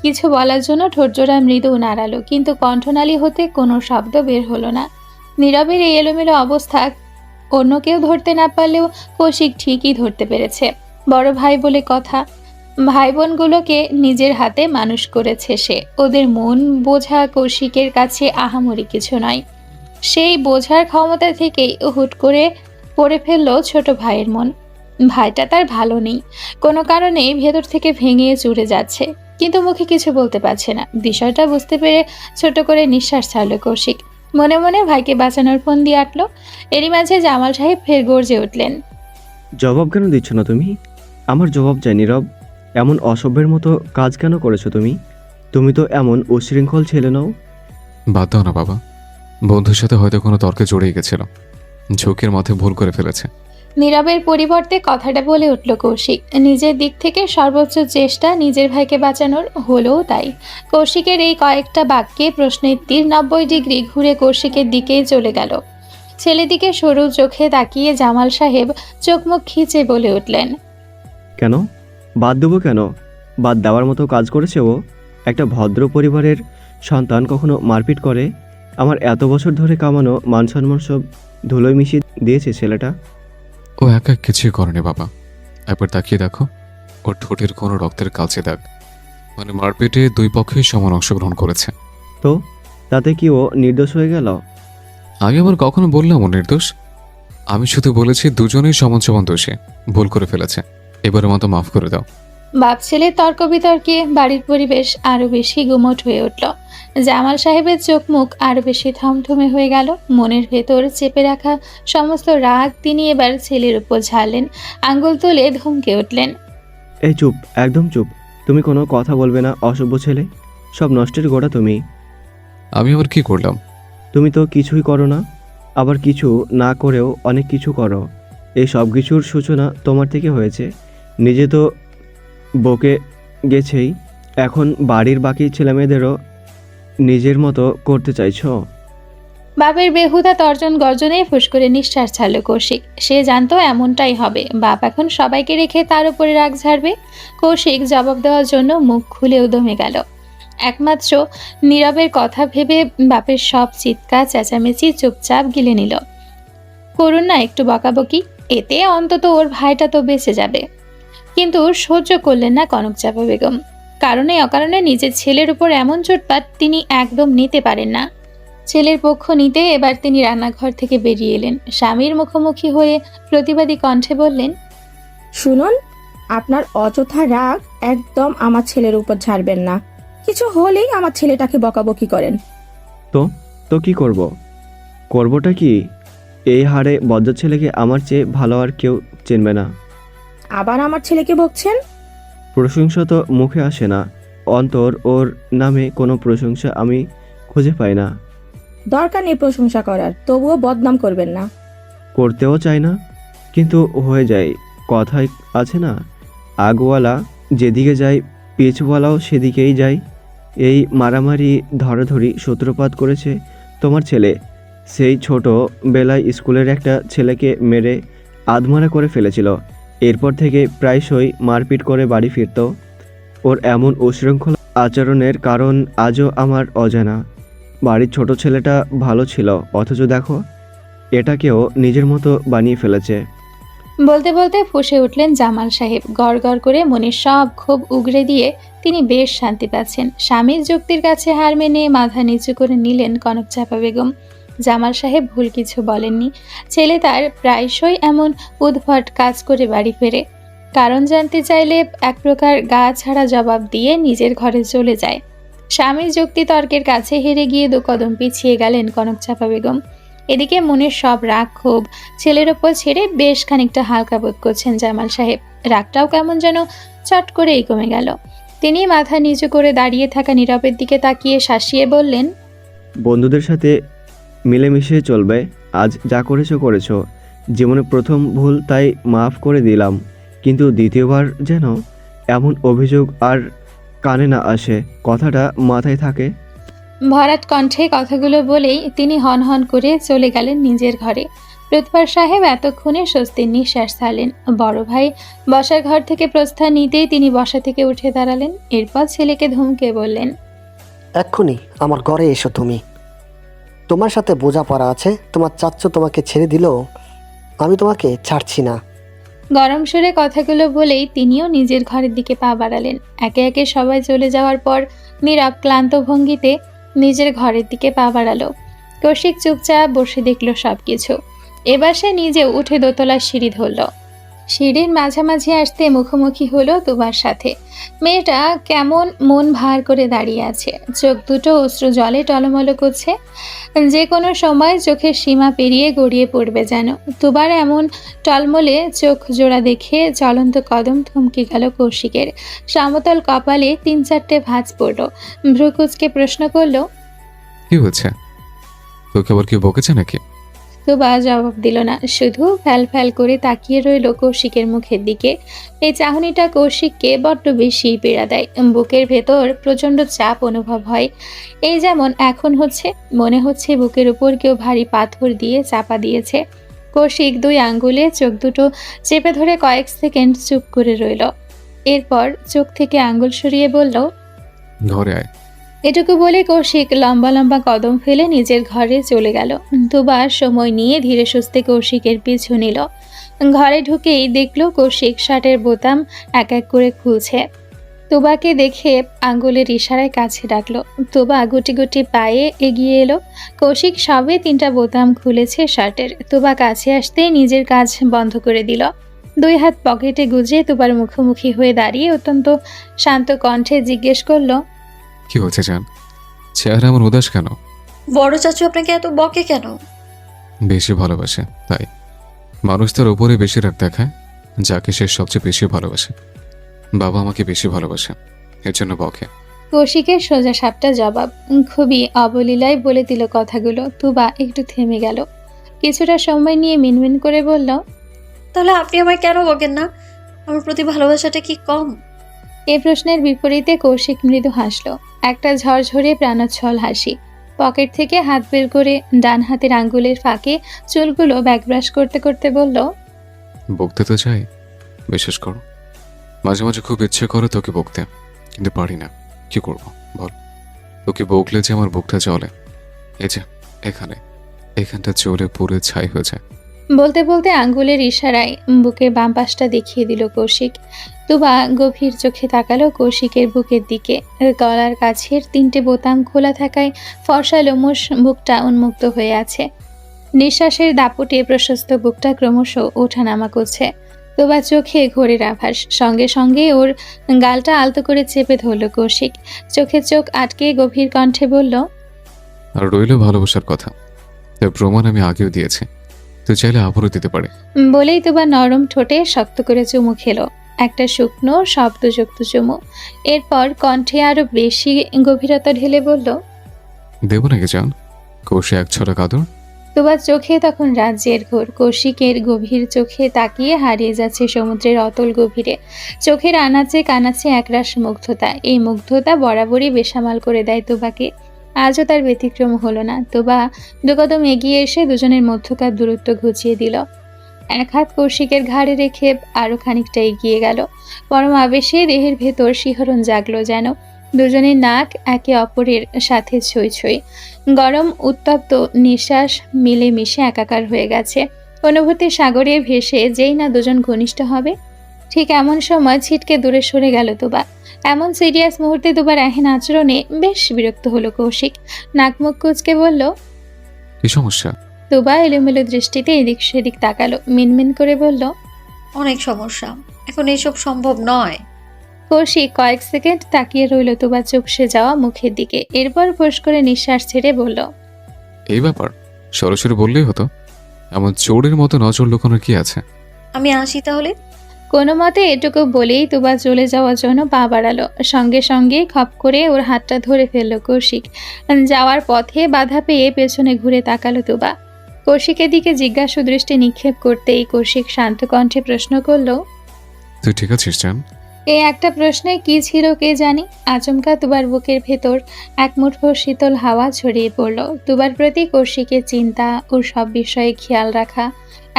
কিছু বলার জন্য ঠোঁটজোড়া মৃদু নাড়ালো, কিন্তু কণ্ঠনালী হতে কোনো শব্দ বের হলো না। নীরবের এই এলোমেলো অবস্থা অন্য কেউ ধরতে না পারলেও কৌশিক ঠিকই ধরতে পেরেছে। বড় ভাই বলে কথা, ভাই বোনগুলোকে নিজের হাতে মানুষ করেছে সে। ওদের মন বোঝা কৌশিকের কাছে আহামরি কিছু নয়। সেই বোঝার ক্ষমতা থেকেই হুট করে পড়ে ফেললো ছোট ভাইয়ের মন। ভাইটা তার ভালো নেই, কোনো কারণে ভেতর থেকে ভেঙে চুরে যাচ্ছে, কিন্তু মুখে কিছু বলতে পারছে না। বিষয়টা বুঝতে পেরে ছোট করে নিঃশ্বাস ছাড়ল কৌশিক। মনে মনে ভাইকে বাঁচানোর ফোন দিয়ে আটলো। এরই মাঝে জামাল সাহেব ফের গর্জে উঠলেন, জবাব কেন দিচ্ছ না তুমি? আমার জবাব চাই নীরব। এমন অসভ্যের মতো কাজ কেন করেছো তুমি? তুমি তো এমন উশৃঙ্খল ছেলে নও। বাদ দাও না বাবা, বন্ধুর সাথে হয়তো কোনো তর্কে জড়িয়ে গেছিল, ঝোঁকের মধ্যে ভুল করে ফেলেছে। নীরবের পরিবর্তে কথাটা বলে উঠল কৌশিক। নিজের দিক থেকে সর্বোচ্চ চেষ্টা নিজের ভাইকে বাঁচানোর, হলেও তাই। কৌশিকের এই কয়েকটা বাক্যে প্রশ্নের তীর 90 ডিগ্রি ঘুরে কৌশিকের দিকেই চলে গেল। ছেলেদিকে সরু চোখে তাকিয়ে জামাল সাহেব চোখ মুখ খিচে বলে উঠলেন, কেন বাদ দেবো কেন? বাদ দেওয়ার মতো কাজ করেছে ও? একটা ভদ্র পরিবারের সন্তান কখনো মারপিট করে? আমার এত বছর ধরে কামানো মান সম্মান সব ধুলোয় মিশিয়ে দিয়েছে ছেলেটা। ও একা কিছুই করেনি বাবা, একবার তাকিয়ে দেখো, ওর ঠোঁটের কোনো রক্তের কালচে দাগ। মানে মারপিটে 2 পক্ষই সমান অংশগ্রহণ করেছে। তো তাতে কি ও নির্দোষ হয়ে গেল? আমি আবার কখনো বললাম ও নির্দোষ? আমি শুধু বলেছি দুজনেই সমান সমান দোষী, ভুল করে ফেলেছে, এবারের মতো মাফ করে দাও। বাপ ছেলের তর্ক বিতর্কে বাড়ির পরিবেশ আরো বেশি গুমট হয়ে উঠল। জামাল সাহেবের চোখ মুখ আরো বেশি থমথমে হয়ে গেল। মনের ভেতর চেপে রাখা সমস্ত রাগ তিনি এবার ছেলের উপর ঝাড়লেন। আঙ্গুল তুলে ধমকে উঠলেন, এই চুপ, একদম চুপ। তুমি কোনো কথা বলবে না, অসভ্য ছেলে। সব নষ্টের গোড়া তুমি। আমি আবার কি করলাম? তুমি তো কিছুই করো না, আবার কিছু না করেও অনেক কিছু করো। এই সব কিছুর সূচনা তোমার থেকে হয়েছে। নিজে তো বকে গেছেই, এখন বাড়ির বাকি ছেলেমেয়েদেরও নিজের মতো করতে চাইছো। বাপের বেহুদা তর্জন গর্জনে ফুস করে নিঃশ্বাস ছাড়ল কৌশিক। সে জানতো এমনটাই হবে। বাপ এখন সবাইকে রেখে তার উপরে রাগ ঝাড়বে। কৌশিক জবাব দেওয়ার জন্য মুখ খুলে উদমে গেল। একমাত্র নীরবের কথা ভেবে বাপের সব চিৎকার চেঁচামেচি চুপচাপ গিলে নিল। করুন না একটু বকাবকি, এতে অন্তত ওর ভাইটা তো বেঁচে যাবে। কিন্তু সহ্য করলেন না কনকচাপা বেগম। কারণে অকারণে নিজের ছেলের উপর এমন চোটপাট তিনি একদম নিতে পারেন না। ছেলের পক্ষ নিতে এবার তিনি রান্নাঘর থেকে বেরিয়ে এলেন। স্বামীর মুখোমুখি হয়ে প্রতিবাদী কণ্ঠে বললেন, শুনুন, আপনার অযথা রাগ একদম আমার ছেলের উপর ঝাড়বেন না। কিছু হলেই আমার ছেলেটাকে বকাবকি করেন। তো কি করব? করবটা কি? এই হারে বজ্র ছেলেকে আমার চেয়ে ভালো আর কেউ চিনবে না। আবার আমার ছেলেকে বকছেন? প্রশংসা তো মুখে আসে না, অন্তর ওর নামে কোনো প্রশংসা আমি খুঁজে পাই না। দরকার নেই প্রশংসা করার, তবুও বদনাম করবেন না। করতেও চাই না, কিন্তু হয়ে যায়। কথায় আছে না, আগওয়ালা যেদিকে যায় পিছওয়ালাও সেদিকেই যায়। এই মারামারি ধরাধরি সূত্রপাত করেছে তোমার ছেলে। সেই ছোট বেলায় স্কুলের একটা ছেলেকে মেরে আধমরা করে ফেলেছিল। এরপর থেকে প্রায়শই মারপিট করে বাড়ি ফিরত। ওর এমন উশৃঙ্খল আচরণের কারণ আজও আমার অজানা। বাড়ির ছোট ছেলেটা ভালো ছিল, অথচ দেখো এটাকেও নিজের মতো বানিয়ে ফেলেছে। বলতে বলতে ফুঁসে উঠলেন জামাল সাহেব। গড় গড় করে মনের সব ক্ষোভ উগরে দিয়ে তিনি বেশ শান্তি পাচ্ছেন। স্বামীর যুক্তির কাছে হার মেনে মাথা নিচু করে নিলেন কনক চাপা বেগম। জামাল সাহেব ভুল কিছু বলেননি। ছেলে তার প্রায়শই এমন উদ্ভট কাজ করে বাড়ি ফেরে। কারণ জানতে চাইলে এক প্রকার গা ছাড়া জবাব দিয়ে নিজের ঘরে চলে যায়। স্বামীর যুক্তি তর্কের কাছে হেরে গিয়ে 2 কদম পিছিয়ে গেলেন কনক চাপা বেগম। এদিকে মনের সব রাগ ক্ষোভ ছেলের ওপর ছেড়ে বেশ খানিকটা হালকা বোধ করছেন জামাল সাহেব। রাগটাও কেমন যেন চট করেই কমে গেল। তিনি মাথা নিচু করে দাঁড়িয়ে থাকা নীরবের দিকে তাকিয়ে শাসিয়ে বললেন, বন্ধুদের সাথে মিলেমিশে চলবে। আজ যা করেছো করেছো, জীবনে প্রথম ভুল তাই মাফ করে দিলাম, কিন্তু দ্বিতীয়বার যেন এমন অভিযোগ আর কানে না আসে, কথাটা মাথায় থাকে। ভরাট কণ্ঠে কথাগুলো বলেই তিনি হন হন করে চলে গেলেন নিজের ঘরে। রুতফার সাহেব এতক্ষণে স্বস্তির নিঃশ্বাস ছাড়লেন। বড় ভাই বসার ঘর থেকে প্রস্থান নিতেই তিনি বসা থেকে উঠে দাঁড়ালেন। এরপর ছেলেকে ধমকে বললেন, এক্ষুনি আমার ঘরে এসো। তোমার সাথে বোঝাপড়া আছে। তোমার চাচ্চু তোমাকে ছেড়ে দিলেও আমি তোমাকে ছাড়ছি না। গরম সুরে কথাগুলো বলেই তিনিও নিজের ঘরের দিকে পা বাড়ালেন। একে একে সবাই চলে যাওয়ার পর নীরব ক্লান্ত ভঙ্গিতে নিজের ঘরের দিকে পা বাড়ালো। কৌশিক চুপচাপ বসে দেখল সবকিছু। এবার সে নিজে উঠে দোতলার সিঁড়ি ধরল। সিঁড়ির মাঝামাঝি আসতে মুখোমুখি হলো তুবার সাথে। মেয়েটা কেমন মন ভার করে দাঁড়িয়ে আছে, চোখ দুটো অশ্রু জলে টলমল করছে। যে কোনো সময় চোখের সীমা পেরিয়ে গড়িয়ে পড়বে যেন। তুবার এমন টলমলে চোখ জোড়া দেখে চলন্ত কদম থমকে গেল কৌশিকের। সমতল কপালে 3-4টে ভাঁজ পড়ল। ভ্রুকুচকে প্রশ্ন করলো, কি হচ্ছে? তোকে আবার কি বকেছে নাকি? তুবা জবাব দিল না, শুধু ফ্যাল ফ্যাল করে তাকিয়ে রইল কৌশিকের মুখের দিকে। এই চাহনিটা কৌশিককে বড্ড বেশি পীড়া দেয়। বুকের ভেতর প্রচণ্ড চাপ অনুভব হয়। এই যেমন এখন হচ্ছে, মনে হচ্ছে বুকের উপর কেউ ভারী পাথর দিয়ে চাপা দিয়েছে। কৌশিক 2 আঙ্গুলে চোখ দুটো চেপে ধরে কয়েক সেকেন্ড চুপ করে রইল। এরপর চোখ থেকে আঙ্গুল সরিয়ে বলল, ঘরে আয়। এটুকু বলে কৌশিক লম্বা লম্বা কদম ফেলে নিজের ঘরে চলে গেল। দুবার সময় নিয়ে ধীরে সুস্থে কৌশিকের পিছু নিল। ঘরে ঢুকেই দেখল কৌশিক শার্টের বোতাম এক এক করে খুলছে। তুবাকে দেখে আঙ্গুলের ইশারায় কাছে ডাকলো। তুবা গুটি গুটি পায়ে এগিয়ে এলো। কৌশিক সবে 3টা বোতাম খুলেছে শার্টের। তুবা কাছে আসতেই নিজের কাজ বন্ধ করে দিল। 2 হাত পকেটে গুজে তুবার মুখোমুখি হয়ে দাঁড়িয়ে অত্যন্ত শান্ত কণ্ঠে জিজ্ঞেস করলো, কি হচ্ছে জান? চেহারা আমার উদাস কেন? বড় চাচু আপনাকে এত বকে কেন? বেশি ভালোবাসে তাই। মানুষ তার উপরে বেশি রাগ দেখায় যাকে সে সবচেয়ে বেশি ভালোবাসে। বাবা আমাকে বেশি ভালোবাসে, এর জন্য বকে। কৌশিকের সোজা সাপটা জবাব। খুবই অবলীলায় বলে দিল কথাগুলো। তুবা একটু থেমে গেল। কিছুটা সময় নিয়ে মিনমিন করে বলল, তাহলে আপনি আমায় কেন বকেন না? আমার প্রতি ভালোবাসাটা কি কম? এই প্রশ্নের বিপরীতে কৌশিক মৃদু হাসল, একটা ঝরঝরে প্রাণোচ্ছল হাসি। পকেট থেকে হাত বের করে ডান হাতের আঙ্গুলের ফাঁকে চুলগুলো ব্যাকব্রাশ করতে করতে বলল, বকতে তো চাই, বিশ্বাস করো। মাঝে মাঝে খুব ইচ্ছে করে তোকে বকতে, কিন্তু পারি না। কি করব বল? তোকে বকলে যে আমার বুকটা জ্বলে। এই যে এখানটা জ্বলে পুরে ছাই হয়ে যায়। বলতে বলতে আঙ্গুলের ইশারায় বুকের বাম পাশটা দেখিয়ে দিল কৌশিক। তুবা গভীর চোখে তাকালো কৌশিকের বুকের দিকে। গলার কাছের 3টে বোতাম খোলা থাকায় ফর্সা লোমশ বুকটা উন্মুক্ত হয়ে আছে। নিঃশ্বাসের দাপটে প্রশস্ত বুকটা ক্রমশ ওঠানামা করছে। তুবা চোখে ঘোরের আভাস। সঙ্গে সঙ্গে ওর গালটা আলতো করে চেপে ধরল কৌশিক। চোখে চোখ আটকে গভীর কণ্ঠে বলল, আর রইল ভালোবাসার কথা, তার প্রমাণ আমি আগেও দিয়েছি, তুই চাইলে আবারও দিতে পারে। বলেই তুবা নরম ঠোঁটে শক্ত করে চুমু খেলো, একটা শুকনো শব্দযুক্ত চুমু। এরপর কণ্ঠে আরো বেশি গভীরতা ঢেলে বলল, দেব নাকি জান কৌশে 1 ছড়া কাদর? তোবার চোখে তখন রাজ্যের ঘোর। কৌশিকের গভীর চোখে তাকিয়ে হারিয়ে যাচ্ছে সমুদ্রের অতল গভীরে। চোখের আনাচে কানাচে একরাশ মুগ্ধতা। এই মুগ্ধতা বরাবরই বেসামাল করে দেয় তোবাকে। আজও তার ব্যতিক্রম হলো না। তোবা দুকদম এগিয়ে এসে দুজনের মধ্যকার দূরত্ব ঘুচিয়ে দিল। এক হাত কৌশিকের ঘাড়ে রেখে আরো খানিকটা এগিয়ে গেল। পরম আবেশে দেহের ভেতর শিহরণ জাগলো যেন। দুজনের নাক একে অপরের সাথে ছই ছই। গরম উত্তপ্ত নিঃশ্বাস মিলে মিশে একাকার হয়ে গেছে। অনুভূতির সাগরে ভেসে যেই না দুজন ঘনিষ্ঠ হবে, ঠিক এমন সময় ছিটকে দূরে সরে গেল তোবা। এমন সিরিয়াস মুহূর্তে তোবার এহেন আচরণে বেশ বিরক্ত হলো কৌশিক। নাক মুখ কুচকে বলল, কি সমস্যা? তোবা এলোমেলো দৃষ্টিতে এদিক সেদিক তাকালো, মিনমিন করে বলল, অনেক সমস্যা, এখন এসব সম্ভব নয়। কৌশিক কয়েক সেকেন্ড তাকিয়ে রইল তোবার চুপসে যাওয়া মুখের দিকে। এরপর ফোঁস করে নিঃশ্বাস ছেড়ে বলল, এই ব্যাপার সরাসরি বললেই হতো। এমন চোরের মতো নজর লুকানোর কি আছে? আমি আসি তাহলে। কোনো মতে এটুকু বলেই তোবা চলে যাওয়ার জন্য পা বাড়ালো। সঙ্গে সঙ্গে খপ করে ওর হাতটা ধরে ফেলল কৌশিক। যাওয়ার পথে বাধা পেয়ে পেছনে ঘুরে তাকালো তোবা। কৌশিকের দিকে জিজ্ঞাসু দৃষ্টি নিক্ষেপ করতেই কৌশিক শান্ত কণ্ঠে প্রশ্ন করল, তুই ঠিক আছিস জান? এই একটা প্রশ্নে কি ছিল কে জানি। আচমকা তুবার বুকের ভেতর এক মুঠো শীতল হাওয়া ছড়িয়ে পড়ল। তুবার প্রতি কৌশিকের চিন্তা ও সব বিষয়ে খেয়াল রাখা,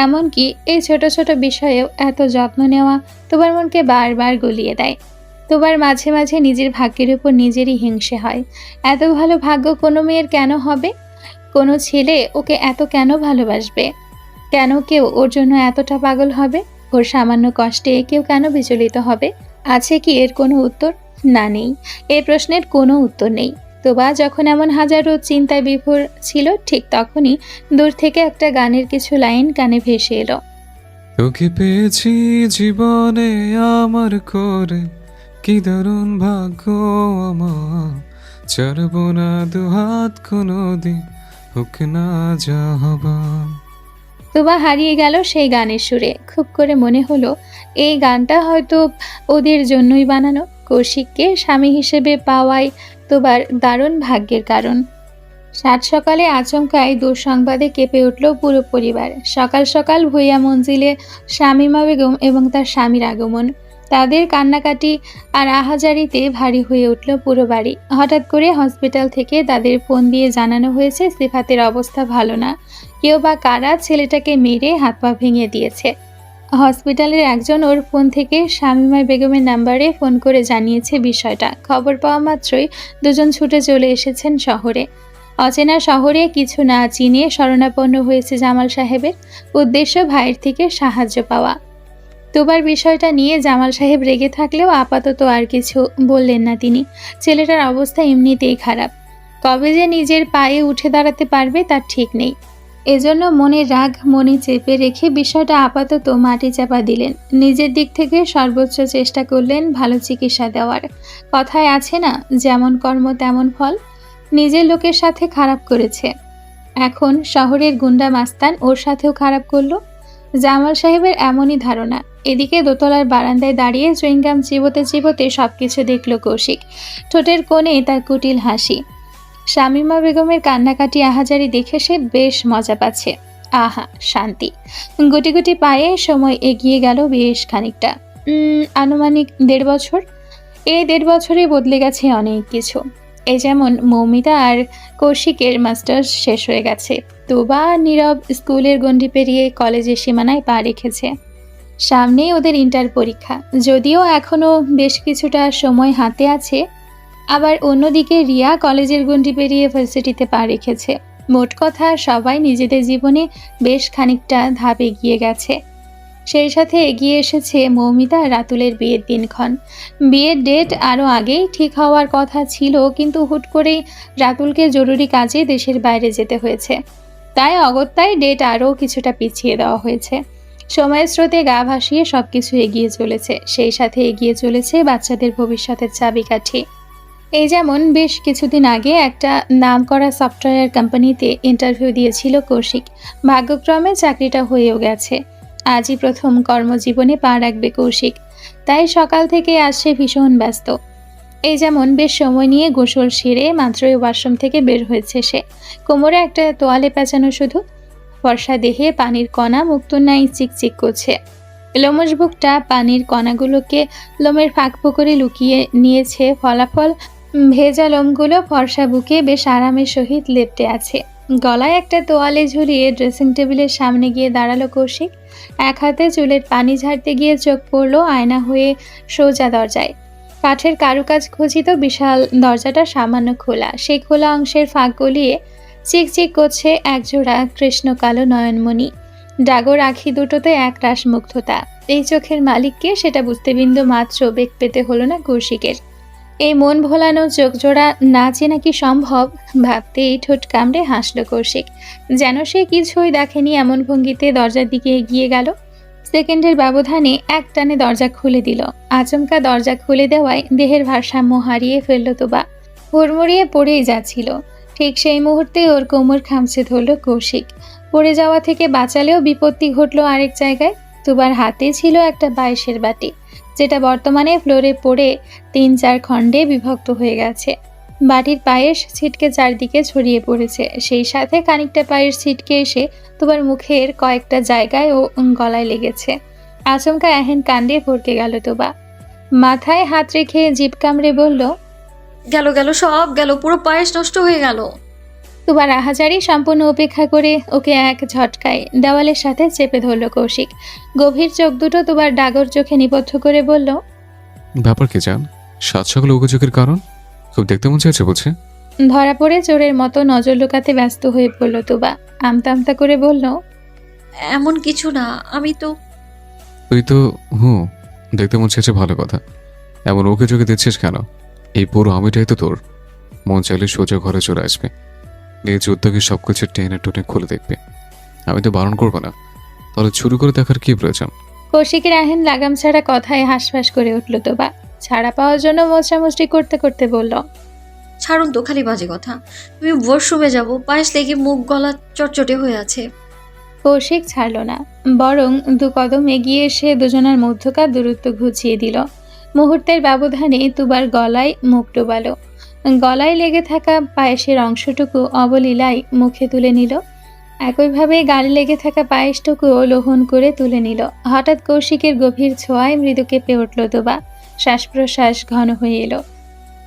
এমনকি এই ছোট ছোট বিষয়েও এত যত্ন নেওয়া তুবার মনকে বারবার গলিয়ে দেয়। তুবার মাঝে মাঝে নিজের ভাগ্যের উপর নিজেরই হিংসে হয়। এত ভালো ভাগ্য কোনো মেয়ের কেন হবে? কোনো ছেলে ওকে এত কেন ভালোবাসবে? কেন কেউ ওর জন্য এতটা পাগল হবে? ওর সামান্য কষ্টে কেউ কেন বিচলিত হবে? আছে কি এর কোনো উত্তর? না, নেই। এই প্রশ্নের কোনো উত্তর নেই। তোবা যখন এমন হাজারো চিন্তায় বিভোর ছিল, ঠিক তখনই দূর থেকে একটা গানের কিছু লাইন কানে ভেসে এলো। তোকে পেয়েছি জীবনে আমার করে, কি দারুণ ভাগ্য আমার, ছাড়বো না দুহাত কোনোদিন, হোক না যা হবার। তোবা হারিয়ে গেল সেই গানের সুরে। খুব করে মনে হলো এই গানটা হয়তো ওদের জন্যই বানানো। কৌশিককে স্বামী হিসেবে পাওয়াই তোবার দারুণ ভাগ্যের কারণ। সাত সকালে আচমকায় দুঃসংবাদে কেঁপে উঠল পুরো পরিবার। সকাল সকাল ভুইয়া মঞ্জিলে শামীমা বেগম এবং তার স্বামীর আগমন। তাদের কান্নাকাটি আর আহাজারিতে ভারী হয়ে উঠল পুরো বাড়ি। হঠাৎ করে হসপিটাল থেকে তাদের ফোন দিয়ে জানানো হয়েছে সিফাতের অবস্থা ভালো না। কেউ বা কারা ছেলেটাকে মেরে হাত পা ভেঙে দিয়েছে। হসপিটালের একজন ওর ফোন থেকে শামীমা বেগমের নাম্বারে ফোন করে জানিয়েছে বিষয়টা। খবর পাওয়া মাত্রই দুজন ছুটে চলে এসেছেন শহরে। অচেনা শহরে কিছু না চিনিয়ে শরণাপন্ন হয়েছে জামাল সাহেবের। উদ্দেশ্য ভাইয়ের থেকে সাহায্য পাওয়া। তোবার বিষয়টা নিয়ে জামাল সাহেব রেগে থাকলেও আপাতত আর কিছু বললেন না তিনি। ছেলেটার অবস্থা এমনিতেই খারাপ। কবে যে নিজের পায়ে উঠে দাঁড়াতে পারবে তার ঠিক নেই। এজন্য মনের রাগ মনে চেপে রেখে বিষয়টা আপাতত মাটি চাপা দিলেন। নিজের দিক থেকে সর্বোচ্চ চেষ্টা করলেন ভালো চিকিৎসা দেওয়ার। কথায় আছে না, যেমন কর্ম তেমন ফল। নিজের লোকের সাথে খারাপ করেছে, এখন শহরের গুন্ডা মাস্তান ওর সাথেও খারাপ করলো। জামাল সাহেবের এমনই ধারণা। এদিকে দোতলার বারান্দায় দাঁড়িয়ে চুইংগাম চিবোতে চিবোতে সবকিছু দেখল কৌশিক। ঠোঁটের কোণে তার কুটিল হাসি। শামীমা বেগমের কান্নাকাটি আহাজারি দেখে সে বেশ মজা পাচ্ছে। আহা, শান্তি। গুটি গুটি পায়ে সময় এগিয়ে গেল বেশ খানিকটা। আনুমানিক 1.5 বছর। এই 1.5 বছরে বদলে গেছে অনেক কিছু। এই যেমন মৌমিতা আর কৌশিকের মাস্টার্স শেষ হয়ে গেছে। তোবা নীরব স্কুলের গণ্ডি পেরিয়ে কলেজের সীমানায় পা রেখেছে। সামনেই ওদের ইন্টার পরীক্ষা, যদিও এখনও বেশ কিছুটা সময় হাতে আছে। আবার অন্যদিকে রিয়া কলেজের গণ্ডি পেরিয়ে ভার্সিটিতে পা রেখেছে। মোট কথা সবাই নিজেদের জীবনে বেশ খানিকটা ধাপ এগিয়ে গেছে। সেই সাথে এগিয়ে এসেছে মৌমিতা আর রাতুলের বিয়ের দিনক্ষণ। বিয়ের ডেট আরও আগেই ঠিক হওয়ার কথা ছিল, কিন্তু হুট করেই রাতুলকে জরুরি কাজে দেশের বাইরে যেতে হয়েছে। তাই অগত্যায় ডেট আরও কিছুটা পিছিয়ে দেওয়া হয়েছে। সময়ের স্রোতে গা ভাসিয়ে সবকিছু এগিয়ে চলেছে। সেই সাথে এগিয়ে চলেছে বাচ্চাদের ভবিষ্যতের চাবিকাঠি। এই যেমন বেশ কিছুদিন আগে একটা নামকরা সফটওয়্যার কোম্পানিতে ইন্টারভিউ দিয়েছিল কৌশিক। ভাগ্যক্রমে চাকরিটা হয়েও গেছে। আজই প্রথম কর্মজীবনে পা রাখবে কৌশিক, তাই সকাল থেকে আজ সে ভীষণ ব্যস্ত। এই যেমন বেশ সময় নিয়ে গোসল সেরে মাত্রই ওয়াশরুম থেকে বের হয়েছে সে। কোমরে একটা তোয়ালে পেঁচানো শুধু। ফর্সা দেহে পানির কণা মুক্ত নাই চিকচিক করছে। লোমশ বুকটা পানির কণাগুলোকে লোমের ফাঁক করে লুকিয়ে নিয়েছে, ফলাফল ভেজা লোমগুলো ফর্সা বুকে বেশ আরামের সহিত লেপ্টে আছে। গলায় একটা তোয়ালে ঝুলিয়ে ড্রেসিং টেবিলের সামনে গিয়ে দাঁড়ালো কৌশিক। এক হাতে চুলের পানি ঝাড়তে গিয়ে চোখ পড়ল আয়না হয়ে সোজা দরজায়। কাঠের কারুকাজ খচিত বিশাল দরজাটা সামান্য খোলা, সেই খোলা অংশের ফাঁক গলিয়ে চিকচিক করছে একজোড়া কৃষ্ণ কালো নয়নমণি। ডাগর আঁখি দুটোতে এক রাস মুগ্ধতা। এই চোখের মালিককে সেটা বুঝতে বিন্দু মাত্র বেগ পেতে হলো না কৌশিকের। এই মন ভোলানো চোখ জোড়া নাচে নাকি সম্ভব ভাবতেই ঠোঁট কামড়ে হাসল কৌশিক, যেন সে কিছুই দেখেনি এমন ভঙ্গিতে দরজার দিকে এগিয়ে গেল। সেকেন্ডের ব্যবধানে এক টানে দরজা খুলে দিল। আচমকা দরজা খুলে দেওয়ায় দেহের ভারসাম্য হারিয়ে ফেলল তোবা, হুড়মুড়িয়ে পড়েই যাচ্ছিল। ঠিক সেই মুহূর্তে ওর কোমর খামচে ধরল কৌশিক। পড়ে যাওয়া থেকে বাঁচালেও বিপত্তি ঘটল আরেক জায়গায়। তোবার হাতে ছিল একটা পায়েসের বাটি, যেটা বর্তমানে ফ্লোরে পড়ে 3-4 খণ্ডে বিভক্ত হয়ে গেছে। বাটির পায়েস ছিটকে চারদিকে ছড়িয়ে পড়েছে, সেই সাথে খানিকটা পায়েস ছিটকে এসে তোবার মুখের কয়েকটা জায়গায় ও গলায় লেগেছে। আচমকা এহেন কাণ্ডে ভরকে গেল তোবা। মাথায় হাত রেখে জিভ কামড়ে বলল, গেল গেল, সব গেল, পুরো পায়েস নষ্ট হয়ে গেল। তোবার আহাজারি সম্পূর্ণ উপেক্ষা করে ওকে এক ঝটকায় দেওয়ালের সাথে চেপে ধরল কৌশিক। গভীর চোখ দুটো তোবার ডাগর চোখে নিবদ্ধ করে বলল, ব্যাপার কি জান? সাত সকালে অভিযোগের কারণ খুব দেখতে মন চাইছে বুঝছে? ধরা পড়ে চোরের মতো নজর লুকাতে ব্যস্ত হয়ে পড়ল তোবা। আমতা আমতা করে বলল, এমন কিছু না, আমি তো তুই তো দেখতে মন চাইছে ভালো কথা, এমন ওকে চোখে দিচ্ছিস কেন? এই পুরো আমিটাই তো তোর। মন চাইলে সোজা ঘরে চলে আসবে, নিজ উদ্যোগে সবকিছু টেনে টুনে খুলে দেখবে। আমি তো বারণ করবো না, তাহলে শুরু করে দেখার কি প্রয়োজন? কৌশিকের আহেন লাগাম ছাড়া কথায় হাঁসফাঁস করে উঠল তোবা। ছাড়া পাওয়ার জন্য মোছামুছটি করতে করতে বলল, ছাড়ুন তো, খালি বাজে কথা। আমি ওয়াশরুমে যাব, পায়েস লেগে মুখ গলা চটচটে হয়ে আছে। কৌশিক ছাড়ল না, বরং 2 কদম এগিয়ে এসে দুজনের মধ্যকার দূরত্ব ঘুচিয়ে দিল। মুহূর্তের ব্যবধানে তুবার গলায় মুখ ডোবালো। গলায় লেগে থাকা পায়েসের অংশটুকু অবলীলায় মুখে তুলে নিল। একইভাবে গালে লেগে থাকা পায়েসটুকুও লোহন করে তুলে নিল। হঠাৎ কৌশিকের গভীর ছোঁয়ায় মৃদু কেঁপে উঠল তোবা। শ্বাস প্রশ্বাস ঘন হয়ে এলো,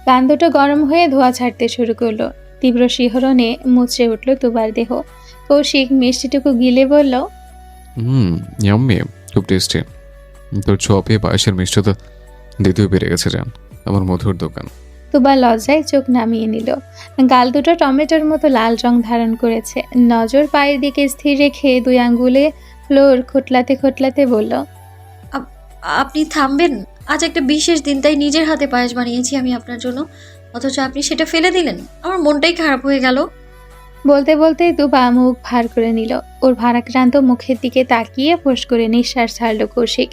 কান দুটো গরম হয়ে ধোঁয়া ছাড়তে শুরু করলো। তীব্র শিহরণে মুচড়ে উঠল তোবার দেহ। কৌশিক মিষ্টিটুকু গিলে বলল, ইয়াম্মি, খুব টেস্টি। তোর ছোঁয়া পেয়ে পায়েসের মিষ্টতা দ্বিতীয় বেড়ে গেছে জান, আমার মধুর দোকান। তোবা লজ্জায় চোখ নামিয়ে নিল। গাল দুটো টমেটোর মতো লাল রং ধারণ করেছে। নজর পায়ের দিকে স্থির রেখে 2 আঙ্গুলে ফ্লোর খোটলাতে খোটলাতে বলল, আপনি থামবেন? আজ একটা বিশেষ দিন, তাই নিজের হাতে পায়েস বানিয়েছি আমি আপনার জন্য, অথচ আপনি সেটা ফেলে দিলেন। আমার মনটাই খারাপ হয়ে গেল। বলতে বলতে তোবা মুখ ভার করে নিল। ওর ভারাক্রান্ত মুখের দিকে তাকিয়ে ফোঁস করে নিঃশ্বাস ছাড়ল কৌশিক।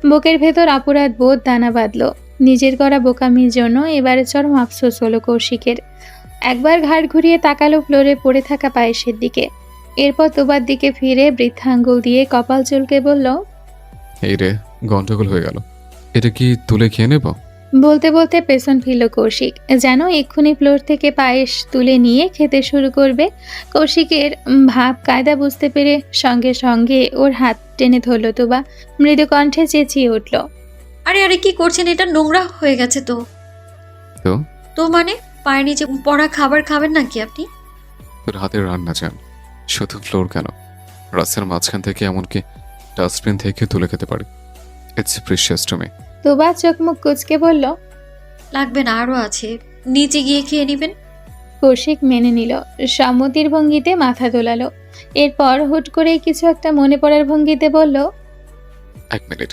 বুকের ভেতর অপরাধ বোধ দানা বাঁধল। নিজের করা বোকামির জন্য এবারে চরম আফসোস হলো কৌশিকের। একবার ঘাড় ঘুরিয়ে তাকালো ফ্লোরে পড়ে থাকা পায়েসের দিকে। এরপর তোবার দিকে ফিরে বৃদ্ধাঙ্গুল দিয়ে কপাল চুলকে বলল, এই রে, গন্ডগোল হয়ে গেল, এটা কি তুলে খেয়ে নেব? বলতে বলতে পেছন ফিরল কৌশিক, যেন এক্ষুনি ফ্লোর থেকে পায়েস তুলে নিয়ে খেতে শুরু করবে। কৌশিকের ভাব কায়দা বুঝতে পেরে সঙ্গে সঙ্গে ওর হাত টেনে ধরল তোবা। মৃদু কণ্ঠে চেঁচিয়ে উঠল, আরে আরে, কি করছেন? এটা নোংরা হয়ে গেছে তো। তো তো মানে পায়ের নিচে পড়া খাবার খাবেন নাকি আপনি? তোর হাতের রান্না চান, শুধু ফ্লোর কেন, রাস্তার মাঝখান থেকে এমনকি ডাস্টবিন থেকে তুলে খেতে পারি। It's precious to me. তোবা চোখ মুখ কুচকে বলল, লাগবে না, আরও আছে, নিচে গিয়ে খেয়ে নেবেন। কৌশিক মেনে নিল, সম্মতির ভঙ্গিতে মাথা দোলালো। এরপর হুট করে কিছু একটা মনে পড়ার ভঙ্গিতে বলল, 1 মিনিট,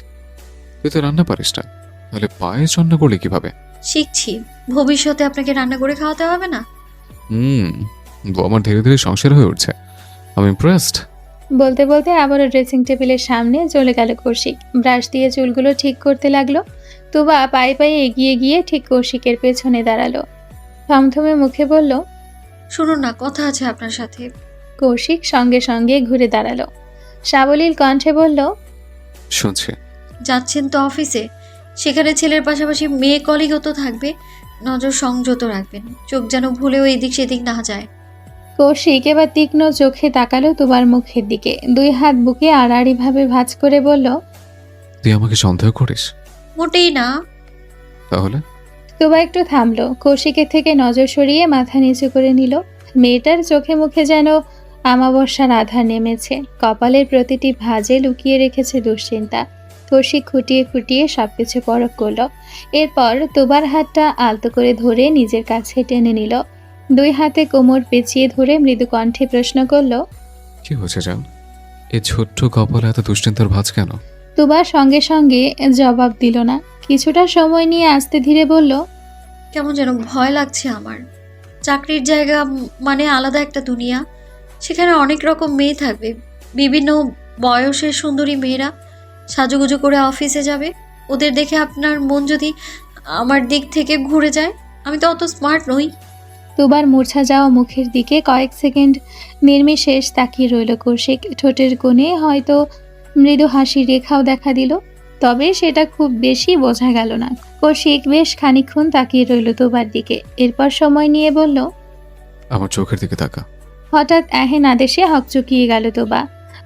তুই তো রান্না পারিস না, তাহলে পায়েস রান্না করলে কিভাবে? শিখছি, ভবিষ্যতে আপনাকে রান্না করে খাওয়াতে হবে না? আমার ধীরে ধীরে সংসার হয়ে উঠছে, আমি ইমপ্রেসড। বলতে বলতে আবারও ড্রেসিং টেবিলের সামনে চলে গেল কৌশিক। ব্রাশ দিয়ে চুলগুলো ঠিক করতে লাগলো। তোবা পায়ে পায়ে এগিয়ে গিয়ে ঠিক কৌশিকের পেছনে দাঁড়ালো। থমথমে মুখে বলল, শুনুন না, কথা আছে আপনার সাথে। কৌশিক সঙ্গে সঙ্গে ঘুরে দাঁড়ালো। সাবলীল কণ্ঠে বলল, শুনছি। যাচ্ছেন তো অফিসে, সেখানে ছেলের পাশাপাশি মেয়ে কলিগও তো থাকবে। নজর সংযত রাখবেন, চোখ যেন ভুলেও এদিক সেদিক না যায়। কৌশিক এবার তীক্ষ্ণ চোখে তাকালো তুবার মুখের দিকে, দুই হাত বুকে আড়াআড়িভাবে ভাঁজ করে বলল, তুই আমাকে সন্দেহ করিস? মোটেই না। তাহলে তুবা একটু থামলো, কৌশিকের থেকে নজর সরিয়ে মাথা নিচু করে নিল। মেয়েটার চোখে মুখে যেন আমাবস্যার আধার নেমেছে, কপালের প্রতিটি ভাঁজে লুকিয়ে রেখেছে দুশ্চিন্তা। কৌশিক খুঁটিয়ে খুঁটিয়ে সবকিছু পরখ করলো। এরপর তুবার হাতটা আলতো করে ধরে নিজের কাছে টেনে নিল। দুই হাতে কোমর পেঁচিয়ে ধরে মৃদু কণ্ঠে প্রশ্ন করলো, কি হয়েছে জান? এই ছোট্ট কপালে এত দুশ্চিন্তার ভাঁজ কেন? তুবা সঙ্গে সঙ্গে জবাব দিল না, কিছুটা সময় নিয়ে আস্তে ধীরে বলল, কেমন যেন ভয় লাগছে আমার। চাকরির জায়গা মানে আলাদা একটা দুনিয়া, সেখানে অনেক রকম মেয়ে থাকবে, বিভিন্ন বয়সের সুন্দরী মেয়েরা সাজুগুজু করে অফিসে যাবে। ওদের দেখে আপনার মন যদি আমার দিক থেকে ঘুরে যায়, আমি তো অত স্মার্ট নই। তুবার মূর্ছা যাওয়া মুখের দিকে কয়েক সেকেন্ড নির্বিশেষ তাকিয়ে রইল কৌশিক। ঠোঁটের কোণে হয়তো মৃদু হাসির রেখাও দেখা দিল, তবে সেটা খুব বেশি বোঝা গেল না। কৌশিক বেশ খানিকক্ষণ তাকিয়ে রইল তুবার দিকে, এরপর সময় নিয়ে বলল, আমার চোখের দিকে তাকা। হঠাৎ এহেন আদেশে হকচকিয়ে গেল তোবা।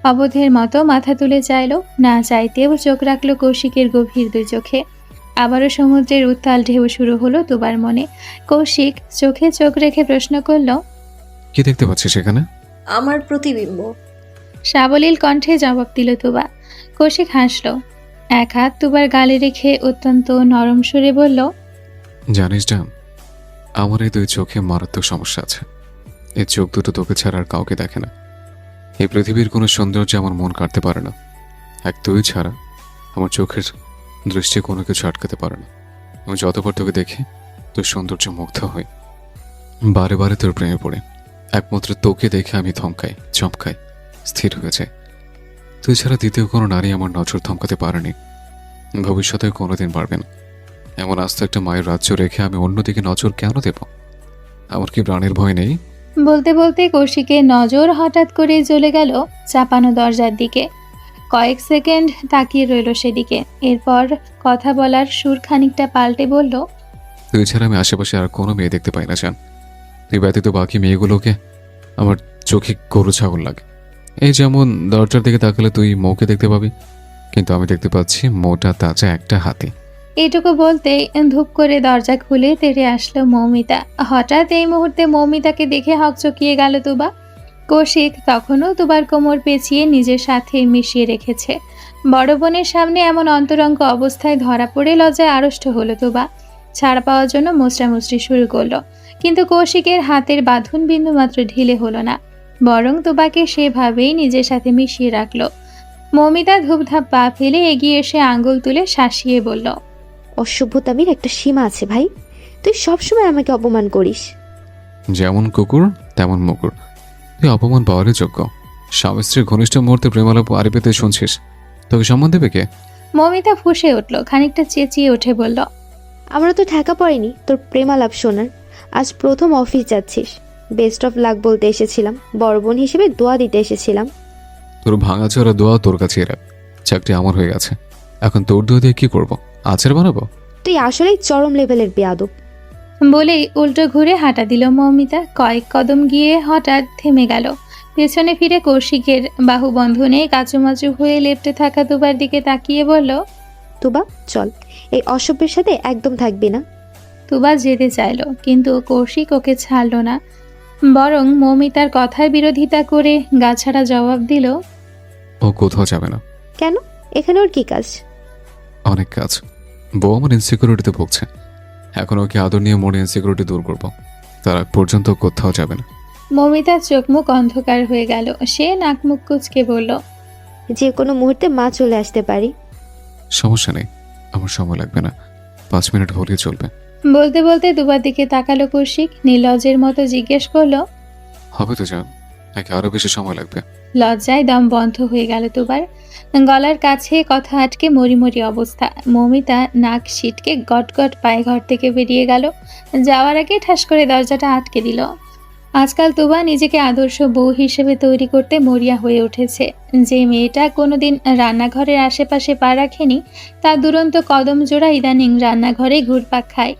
অবধের মতো মাথা তুলে চাইল, না চাইতেও চোখ রাখলো কৌশিকের গভীর দুই চোখে। আবারও সমুদ্রের উত্তাল ঢেউ শুরু হলো তোবার মনে। কৌশিক চোখে চোখ রেখে প্রশ্ন করল, কি দেখতে পাচ্ছিস সেখানে? আমার প্রতিবিম্ব। সাবলীল কণ্ঠে জবাব দিল তোবা। কৌশিক হাসল, এক হাত তুবার গালে রেখে অত্যন্ত নরম সুরে বলল, জানিস জান, আমার এই দুই চোখে মারাত্মক সমস্যা আছে। এই চোখ দুটো তোকে ছাড়া আর কাউকে দেখে না। এই পৃথিবীর কোনো সৌন্দর্য আমার মন কাটতে পারে না। এক তুই ছাড়া আমার চোখের দৃষ্টি কোনো কিছু আটকাতে পারে না। আমি যতবার তোকে দেখি তোর সৌন্দর্য মুগ্ধ হই, বারে বারে তোর প্রেমে পড়ে। একমাত্র তোকে দেখে আমি থমকাই, চমকাই, স্থির হয়ে যাই। তুই ছাড়া দ্বিতীয় কোনো নারী আমার নজর থমকাতে পারেনি, ভবিষ্যতে কোনোদিন পারবে না। এমন আস্ত একটা মায়ের রাজ্য রেখে আমি অন্যদিকে নজর কেন দেব? আমার কি প্রাণের ভয় নেই? বলতে বলতে কৌশিকের নজর হঠাৎ করে চলে গেল চাপানো দরজার দিকে। কয়েক সেকেন্ড তাকিয়ে রইল সেদিকে, এরপর কথা বলার সুর খানিকটা পাল্টে বলল, তুই ছাড়া আমি আশেপাশে আর কোনো মেয়ে দেখতে পাই না জান। তুই ব্যতীত বাকি মেয়েগুলোকে আমার চোখে গরু ছাগল লাগে। এই যেমন দরজার দিকে তাকালে তুই মৌকে দেখতে পাবি, কিন্তু আমি দেখতে পাচ্ছি মোটা তাজা একটা হাতি। এইটুকু বলতে ধূপ করে দরজা খুলে তেড়ে আসলো মৌমিতা। হঠাৎ এই মুহূর্তে মৌমিতাকে দেখে হকচকিয়ে গেল তুবা। কৌশিক তখনও তুবার কোমর পেঁচিয়ে নিজের সাথে মিশিয়ে রেখেছে। বড় বোনের সামনে এমন অন্তরঙ্গ অবস্থায় ধরা পড়ে লজ্জায় আড়ষ্ট হলো তুবা। ছাড় পাওয়ার জন্য মুচড়ামুচড়ি শুরু করলো, কিন্তু কৌশিকের হাতের বাঁধন বিন্দুমাত্র ঢিলে হলো না, বরং তুবাকে সেভাবেই নিজের সাথে মিশিয়ে রাখলো। মৌমিতা ধূপধাপ পা ফেলে এগিয়ে এসে আঙ্গুল তুলে শাসিয়ে বলল, অসভ্যতামির একটা সীমা আছে ভাই, তুই সবসময় আমাকে অপমান করিস। যেমন কুকুর তেমন মুকুর, তুই অপমান পাওয়ারই যোগ্য। স্বামী স্ত্রীর ঘনিষ্ঠ মুহূর্তে প্রেমালাপ আড়ি পেতে শুনছিস, তোকে সম্মান দেবে কে? মৌমিতা ফুঁসে উঠল, খানিকটা চেঁচিয়ে উঠে বলল, আমারও তো ঠেকা পড়েনি তোর প্রেমালাপ শোনার। আজ প্রথম অফিস যাচ্ছিস, বেস্ট অফ লাক বলতে এসেছিলাম, বড় বোন হিসেবে দোয়া দিতে এসেছিলাম। তোর ভাঙাচোরা দোয়া তোর কাছেই রাখ। চাকরি আমার হয়ে গেছে, এখন তোর দোয়া দিয়ে কি করব? আচার বানাবো? তুই আসলেই চরম লেভেলের বেয়াদব। বলেই উল্টো ঘুরে হাঁটা দিল মৌমিতা। কয়েক কদম গিয়ে হঠাৎ থেমে গেল। পেছনে ফিরে কৌশিকের বাহু বন্ধনে কাচুমাচু হয়ে লেপ্টে থাকা তুবার দিকে তাকিয়ে বলল, তুবা চল, এই অসভ্যের সাথে একদম থাকবি না। তুবা যেতে চাইল, কিন্তু কৌশিক ওকে ছাড়ল না, বরং মৌমিতার কথার বিরোধিতা করে গাছাড়া জবাব দিল, ও কোথাও যাবে না। কেন? এখানে ওর কি কাজ? অনেক কাজ। বউ আমার ইনসিকিউরিটিতে ভুগছে, এখন ওকে আদর নিয়ে মোড়ে ইনসিকিউরিটি দূর করবো। তার আগ পর্যন্ত কোথাও যাবে না। মৌমিতার চোখ মুখ অন্ধকার হয়ে গেল। সে নাক মুখ কুচকে বলল, যে কোনো মুহূর্তে মা চলে আসতে পারি। সমস্যা নেই, আমার সময় লাগবে না, 5 মিনিট হলেই চলবে। বলতে বলতে দুবার দিকে তাকালো কৌশিক। নির্লজ্জের মতো জিজ্ঞেস করলো, হবে তো যান, নাকি আরো বেশি সময় লাগবে? লজ্জায় দম বন্ধ হয়ে গেল দুবার। গলার কাছে কথা আটকে মরিমরি অবস্থা। মৌমিতা নাক সিটকে গট গট পায়ে ঘর থেকে বেরিয়ে গেল। যাওয়ার আগে ঠাস করে দরজাটা আটকে দিল। আজকাল তুবা নিজেকে আদর্শ বউ হিসেবে তৈরি করতে মরিয়া হয়ে উঠেছে। যে মেয়েটা কোনোদিন রান্নাঘরের আশেপাশে পা রাখেনি, তার দুরন্ত কদম জোড়া ইদানিং রান্নাঘরে ঘুরপাক খায়।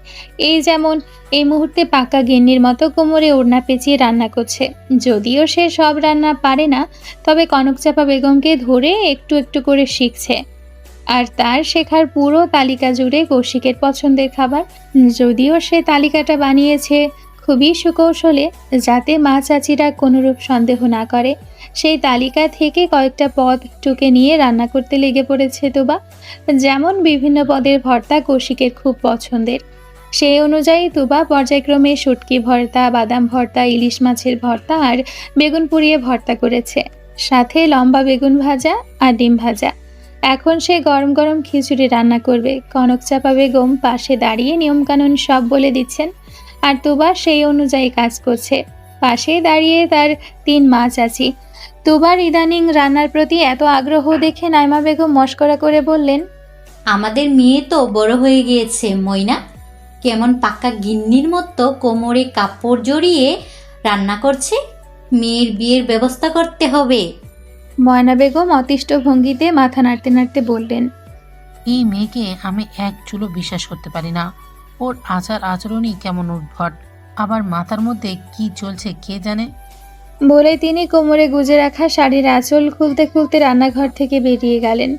এই যেমন এই মুহূর্তে পাকা গিন্নির মতো কোমরে ওড়না পেঁচিয়ে রান্না করছে। যদিও সে সব রান্না পারে না, তবে কনকচাপা বেগমকে ধরে একটু একটু করে শিখছে। আর তার শেখার পুরো তালিকা জুড়ে কৌশিকের পছন্দের খাবার। যদিও সে তালিকাটা বানিয়েছে খুবই সুকৌশলে, যাতে মা চাচিরা কোনোরূপ সন্দেহ না করে। সেই তালিকা থেকে কয়েকটা পদ টুকে নিয়ে রান্না করতে লেগে পড়েছে তুবা। যেমন বিভিন্ন পদের ভর্তা কৌশিকের খুব পছন্দের, সেই অনুযায়ী তুবা পর্যায়ক্রমে শুটকি ভর্তা, বাদাম ভর্তা, ইলিশ মাছের ভর্তা আর বেগুন পুড়িয়ে ভর্তা করেছে, সাথে লম্বা বেগুন ভাজা আর ডিম ভাজা। এখন সে গরম গরম খিচুড়ি রান্না করবে। কনকচাপা বেগম পাশে দাঁড়িয়ে নিয়মকানুন সব বলে দিচ্ছেন, আর তুবা সেই অনুযায়ী কাজ করছে। পাশে দাঁড়িয়ে তার 3 মা চাচি। তুবার ইদানিং রান্নার প্রতি এত আগ্রহ দেখে নাইমা বেগম মশকরা করে বললেন, আমাদের মেয়ে তো বড় হয়ে গিয়েছে ময়না, কেমন পাক্কা গিন্নির মতো কোমরে কাপড় জড়িয়ে রান্না করছে। মেয়ের বিয়ের ব্যবস্থা করতে হবে। ময়না বেগম অতিষ্ঠ ভঙ্গিতে মাথা নাড়তে নাড়তে বললেন, এই মেয়েকে আমি এক চুলো বিশ্বাস করতে পারি না। ওর আচার আচরণই কেমন উদ্ভট, আবার মাথার মধ্যে কি চলছে কে জানে। বলে তিনি কোমরে গুজে রাখা শাড়ির আঁচল খুলতে খুলতে রান্নাঘর থেকে বেরিয়ে গেলেন।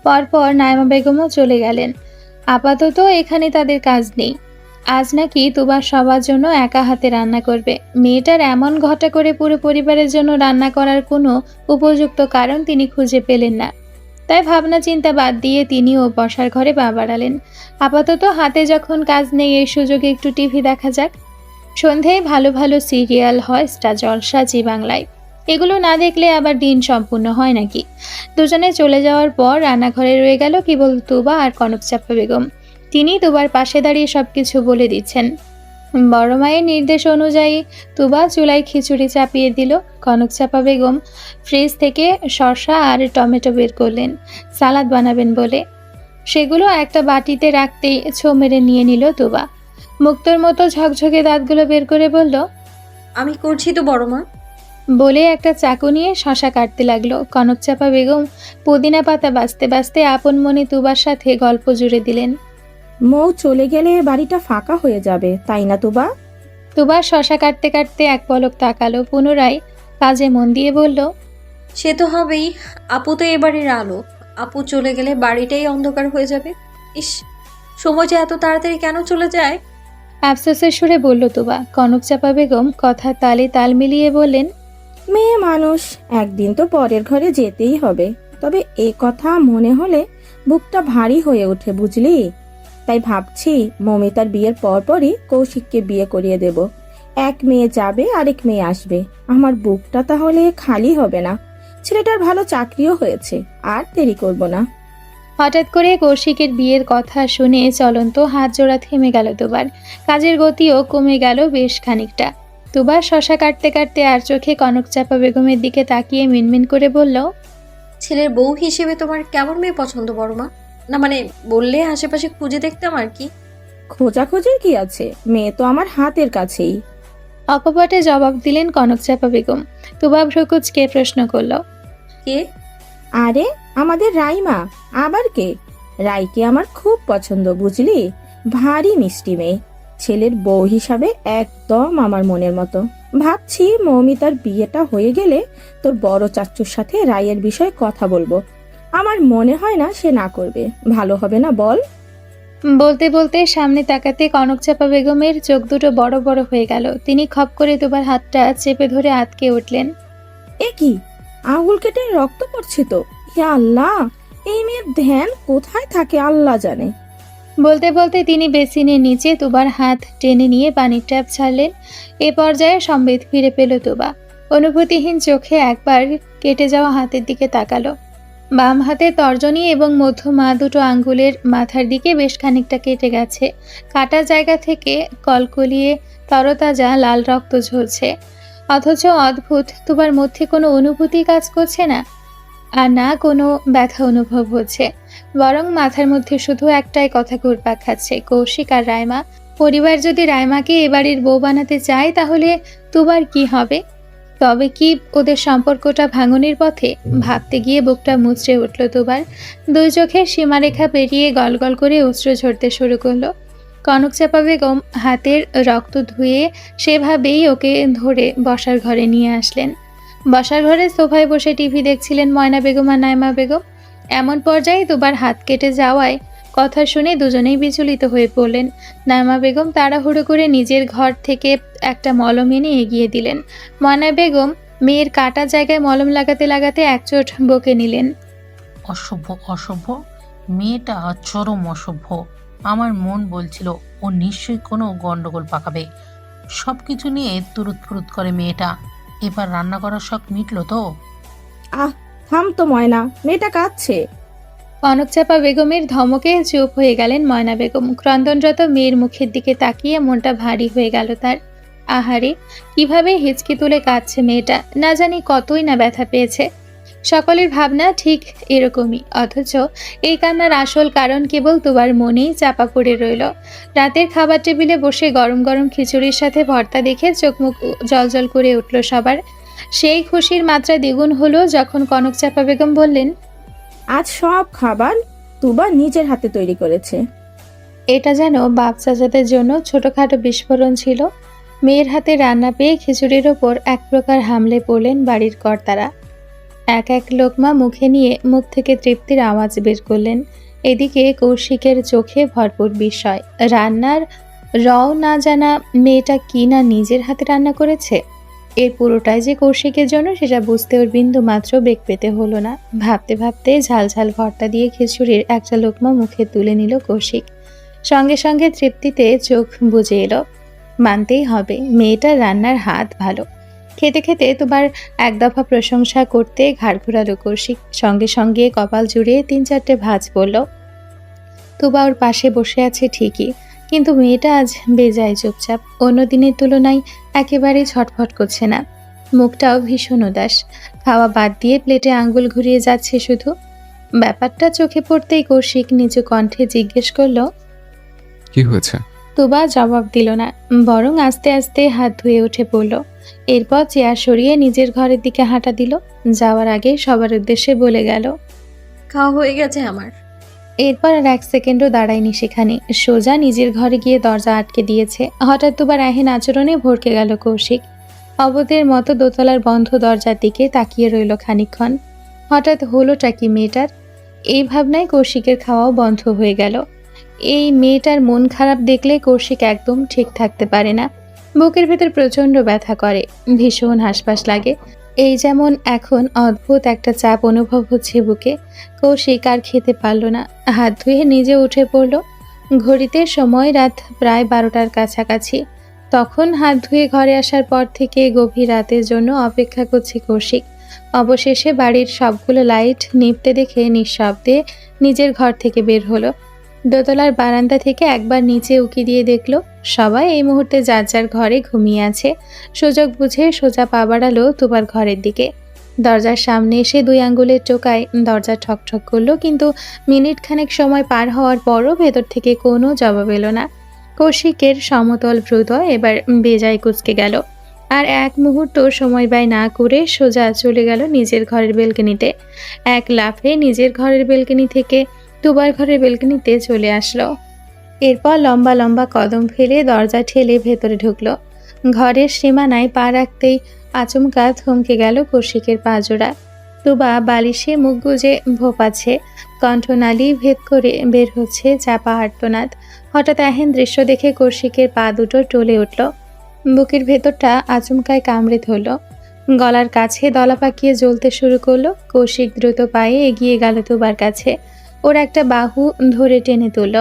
পরপর নাইমা বেগমও চলে গেলেন। আপাতত এখানে তাদের কাজ নেই। আজ নাকি তুবা সবার জন্য একা হাতে রান্না করবে। মেয়েটার এমন ঘটা করে পুরো পরিবারের জন্য রান্না করার কোনো উপযুক্ত কারণ তিনি খুঁজে পেলেন না। তাই ভাবনা চিন্তা বাদ দিয়ে তিনিও বসার ঘরে পা বাড়ালেন। আপাতত হাতে যখন কাজ নেই, এই সুযোগে একটু টিভি দেখা যাক। সন্ধ্যায় ভালো ভালো সিরিয়াল হয় স্টার জলসা, জি বাংলায়। এগুলো না দেখলে আবার দিন সম্পূর্ণ হয় নাকি। দুজনে চলে যাওয়ার পর রান্নাঘরে রয়ে গেল কেবল তুবা আর কনকচাপা বেগম। তিনি তুবার পাশে দাঁড়িয়ে সবকিছু বলে দিচ্ছেন। বড় মায়ের নির্দেশ অনুযায়ী তুবা চুলায় খিচুড়ি চাপিয়ে দিল। কনকচাপা বেগম ফ্রিজ থেকে শসা আর টমেটো বের করলেন সালাদ বানাবেন বলে। সেগুলো একটা বাটিতে রাখতেই ছো মেরে নিয়ে নিল তুবা। মুক্তোর মতো ঝকঝকে দাঁতগুলো বের করে বলল, আমি করছি তো বড় মা। বলে একটা চাকু নিয়ে শসা কাটতে লাগলো। কনকচাপা বেগম পুদিনা পাতা বাছতে বাছতে আপন মনে তুবার সাথে গল্প জুড়ে দিলেন। মৌ চলে গেলে বাড়িটা ফাঁকা হয়ে যাবে, তাই না তুবা? তুবা শসা কাটতে কাটতে এক পলক তাকালো, পুনরায় কাজে মন দিয়ে বলল, সে তো হবেই, আপু তো এবারের আলো। আপু চলে গেলে বাড়িটাই অন্ধকার হয়ে যাবে। ইস, সময়টা এত তাড়াতাড়ি কেন চলে যায়? আফসোসের সুরে বলল তুবা। কনকচাপা বেগম কথা তালে তাল মিলিয়ে বললেন, মেয়ে মানুষ, একদিন তো পরের ঘরে যেতেই হবে। তবে এ কথা মনে হলে বুকটা ভারী হয়ে ওঠে, বুঝলি? তাই ভাবছি মমিতার বিয়ের পরপরই কৌশিককে বিয়ে করিয়ে দেব। এক মেয়ে যাবে, আরেক মেয়ে আসবে। আমার বুকটা তাহলে খালি হবে না। ছেলেটার ভালো চাকরিও হয়েছে, আর দেরি করব না। হঠাৎ করে কৌশিকের বিয়ের কথা শুনে চলন্ত হাত জোড়া থেমে গেল তুবার। কাজের গতিও কমে গেল বেশ খানিকটা। তুবা শসা কাটতে কাটতে আর চোখে কনকচাপা বেগমের দিকে তাকিয়ে মিনমিন করে বলল, ছেলের বউ হিসেবে তোমার কেমন মেয়ে পছন্দ বড় মা? না মানে বললে আশেপাশে খুঁজে দেখতাম আর কি। খোঁজাখুঁজির কি আছে, মেয়ে তো আমার হাতের কাছেই। অকপটে জবাব দিলেন কনকচাপা বেগম। তুবা ভ্রুকুচকে প্রশ্ন করল, কে? আরে আমাদের রাইমা। আবার কে? রাইকে আমার খুব পছন্দ, বুঝলি? ভারী মিষ্টি মেয়ে। ছেলের বউ হিসাবে একদম আমার মনের মতো। ভাবছি মৌমিতার বিয়েটা হয়ে গেলে তোর বড় চাচ্চুর সাথে রায়ের বিষয়ে কথা বলবো। আমার মনে হয় না সে না করবে। ভালো হবে না বল? বলতে বলতে সামনে তাকাতে কনকচাপা বেগমের চোখ দুটো বড় বড় হয়ে গেল। তিনি খপ করে তুবার হাতটা চেপে ধরে আটকে উঠলেন। এ কি, আঙুল কেটে রক্ত পড়ছে তো! হে আল্লাহ, এই মেয়ের ধ্যান কোথায় থাকে আল্লাহ জানে। বলতে বলতে তিনি বেসিনের নিচে তুবার হাত টেনে নিয়ে পানির ট্যাপ ছাড়লেন। এ পর্যায়ে সম্বিত ফিরে পেল তুবা। অনুভূতিহীন চোখে একবার কেটে যাওয়া হাতের দিকে তাকালো। বাম হাতে তর্জনী এবং মধ্যমা দুটো আঙ্গুলের মাথার দিকে বেশ খানিকটা কেটে গেছে। কাটা জায়গা থেকে কলকলিয়ে তরতাজা লাল রক্ত ঝরছে। অথচ অদ্ভুত, তুবার মধ্যে কোনো অনুভূতি কাজ করছে না, আর না কোনো ব্যথা অনুভব হচ্ছে। বরং মাথার মধ্যে শুধু একটাই কথা ঘুরপাক খাচ্ছে, কৌশিক আর রাইমা। পরিবার যদি রাইমাকে এ বাড়ির বউ বানাতে চায় তাহলে তুবার কি হবে? তবে কি ওদের সম্পর্কটা ভাঙনের পথে? ভাবতে গিয়ে বুকটা মুচড়ে উঠল তুবার। দুই চোখের সীমারেখা পেরিয়ে গলগল করে অশ্রু ঝরতে শুরু করলো। কনকচাপা বেগম হাতের রক্ত ধুয়ে সেভাবেই ওকে ধরে বসার ঘরে নিয়ে আসলেন। বসার ঘরে সোফায় বসে টিভি দেখছিলেন ময়না বেগম আর নাইমা বেগম। এমন পর্যায়ে দুবার হাত কেটে যাওয়ায় কথা শুনে দুজনেই বিচলিত হয়ে পড়লেন। নাইমা বেগম তাড়াহুড়ো করে নিজের ঘর থেকে একটা মলম এনে এগিয়ে দিলেন। ময়না বেগম মেয়ের কাটা জায়গায় মলম লাগাতে লাগাতে একচোট বকে নিলেন। অসভ্য অসভ্য, মেয়েটা চরম অসভ্য। আমার মন বলছিল ও নিশ্চয়ই কোনো গন্ডগোল পাকাবে। সব কিছু নিয়ে তুরুত ফুরুত করে মেয়েটা। এবার রান্না করার শখ মিটলো তো? আহ, থাম তো ময়না, মেয়েটা কাঁদছে। কনকচাপা বেগমের ধমকে চুপ হয়ে গেলেন ময়না বেগম। ক্রন্দনরত মেয়ের মুখের দিকে তাকিয়ে মনটা ভারী হয়ে গেল তার। আহারে, কিভাবে হিচকি তুলে কাঁদছে মেয়েটা, না জানি কতই না ব্যথা পেয়েছে। সকলের ভাবনা ঠিক এরকমই, অথচ এই কান্নার আসল কারণ কেবল তুবার মনেই চাপা পড়ে রইল। রাতের খাবার টেবিলে বসে গরম গরম খিচুড়ির সাথে ভর্তা দেখে চোখ মুখ জলজল করে উঠল সবার। সেই খুশির মাত্রা দ্বিগুণ হলো যখন কনকচাপা বেগম বললেন, আজ সব খাবার তুবা নিজের হাতে তৈরি করেছে। এটা যেন বাপ চাচাদের জন্য ছোটখাটো বিস্ফোরণ ছিল। মেয়ের হাতে রান্না পেয়ে খিচুড়ির ওপর এক প্রকার হামলে পড়লেন বাড়ির কর্তারা। এক এক লোকমা মুখে নিয়ে মুখ থেকে তৃপ্তির আওয়াজ বের করলেন। এদিকে কৌশিকের চোখে ভরপুর বিস্ময়। রান্নার রও না জানা মেয়েটা কি না নিজের হাতে রান্না করেছে। এর পুরোটাই যে কৌশিকের জন্য সেটা বুঝতে ওর বিন্দু মাত্র বেগ পেতে হলো না। ভাবতে ভাবতে ঝাল ঝাল ভর্তা দিয়ে খিচুড়ির একটা লোকমা মুখে তুলে নিল কৌশিক। সঙ্গে সঙ্গে তৃপ্তিতে চোখ বুজে এলো। মানতেই হবে মেয়েটার রান্নার হাত ভালো। খেতে খেতে তোমার এক দফা প্রশংসা করতে ঘাড় ঘোরালো কৌশিক। সঙ্গে সঙ্গে কপাল জুড়ে 3-4টে ভাঁজ পড়ল। তুবা ওর পাশে বসে আছে ঠিকই, কিন্তু মেয়েটা আজ বেজায় চুপচাপ। অন্য দিনের তুলনায় একেবারে ছটফট করছে না। মুখটাও ভীষণ উদাস। খাওয়া বাদ দিয়ে প্লেটে আঙ্গুল ঘুরিয়ে যাচ্ছে শুধু। ব্যাপারটা চোখে পড়তেই কৌশিক নিচু কণ্ঠে জিজ্ঞেস করলো, কি হয়েছে? তুবা জবাব দিল না, বরং আস্তে আস্তে হাত ধুয়ে উঠে পড়ল। এরপর চেয়ার সরিয়ে নিজের ঘরের দিকে হাঁটা দিল। যাওয়ার আগে সবার উদ্দেশ্যে বলে গেল, খাওয়া হয়ে গেছে আমার। এরপর আর 1 সেকেন্ডও দাঁড়ায়নি সেখানে, সোজা নিজের ঘরে গিয়ে দরজা আটকে দিয়েছে। হঠাৎ দুবার এহেন আচরণে ভরকে গেল কৌশিক। অবদের মতো দোতলার বন্ধ দরজার দিকে তাকিয়ে রইল খানিকক্ষণ। হঠাৎ হলোটা কি মেয়েটার? এই ভাবনায় কৌশিকের খাওয়াও বন্ধ হয়ে গেল। এই মেয়েটার মন খারাপ দেখলে কৌশিক একদম ঠিক থাকতে পারে না। বুকের ভেতর প্রচণ্ড ব্যথা করে, ভীষণ হাসপাস লাগে। এই যেমন এখন অদ্ভুত একটা চাপ অনুভব হচ্ছে বুকে। কৌশিক আর খেতে পারল না, হাত ধুয়ে নিজে উঠে পড়ল। ঘড়িতে সময় রাত প্রায় 12টার কাছাকাছি। তখন হাত ধুয়ে ঘরে আসার পর থেকে গভীর রাতের জন্য অপেক্ষা করছে কৌশিক। অবশেষে বাড়ির সবগুলো লাইট নিভতে দেখে নিঃশব্দে নিজের ঘর থেকে বের হলো। দোতলার বারান্দা থেকে একবার নিচে উকি দিয়ে দেখল সবাই এই মুহূর্তে যার যার ঘরে ঘুমিয়ে আছে। সুযোগ বুঝে সোজা পা বাড়ালো তুবার ঘরের দিকে। দরজার সামনে এসে 2 আঙ্গুলের টোকায় দরজা ঠকঠক করলো, কিন্তু মিনিট খানেক সময় পার হওয়ার পরও ভেতর থেকে কোনো জবাব এলো না। কৌশিকের সমতল হৃদয় এবার বেজায় কুঁচকে গেল। আর এক মুহূর্ত সময় ব্যয় না করে সোজা চলে গেল নিজের ঘরের বেলকনিতে। এক লাফে নিজের ঘরের বেলকনি থেকে তুবার ঘরের বেলকনিতে চলে আসলো। এরপর লম্বা লম্বা কদম ফেলে দরজা ঠেলে ভেতরে ঢুকলো। ঘরের সীমানায় পা রাখতেই আচমকা থমকে গেল কৌশিকের পাজোড়া। তুবা বালিশে মুখ গুজে ভোপাচ্ছে, কণ্ঠনালী ভেদ করে বের হচ্ছে চাপা আর্তনাদ। হঠাৎ এহেন দৃশ্য দেখে কৌশিকের পা দুটো টলে উঠল। বুকের ভেতরটা আচমকায় কামড়ে ধরল। গলার কাছে দলা পাকিয়ে জ্বলতে শুরু করলো। কৌশিক দ্রুত পায়ে এগিয়ে গেল তুবার কাছে। ওর একটা বাহু ধরে টেনে তুলল।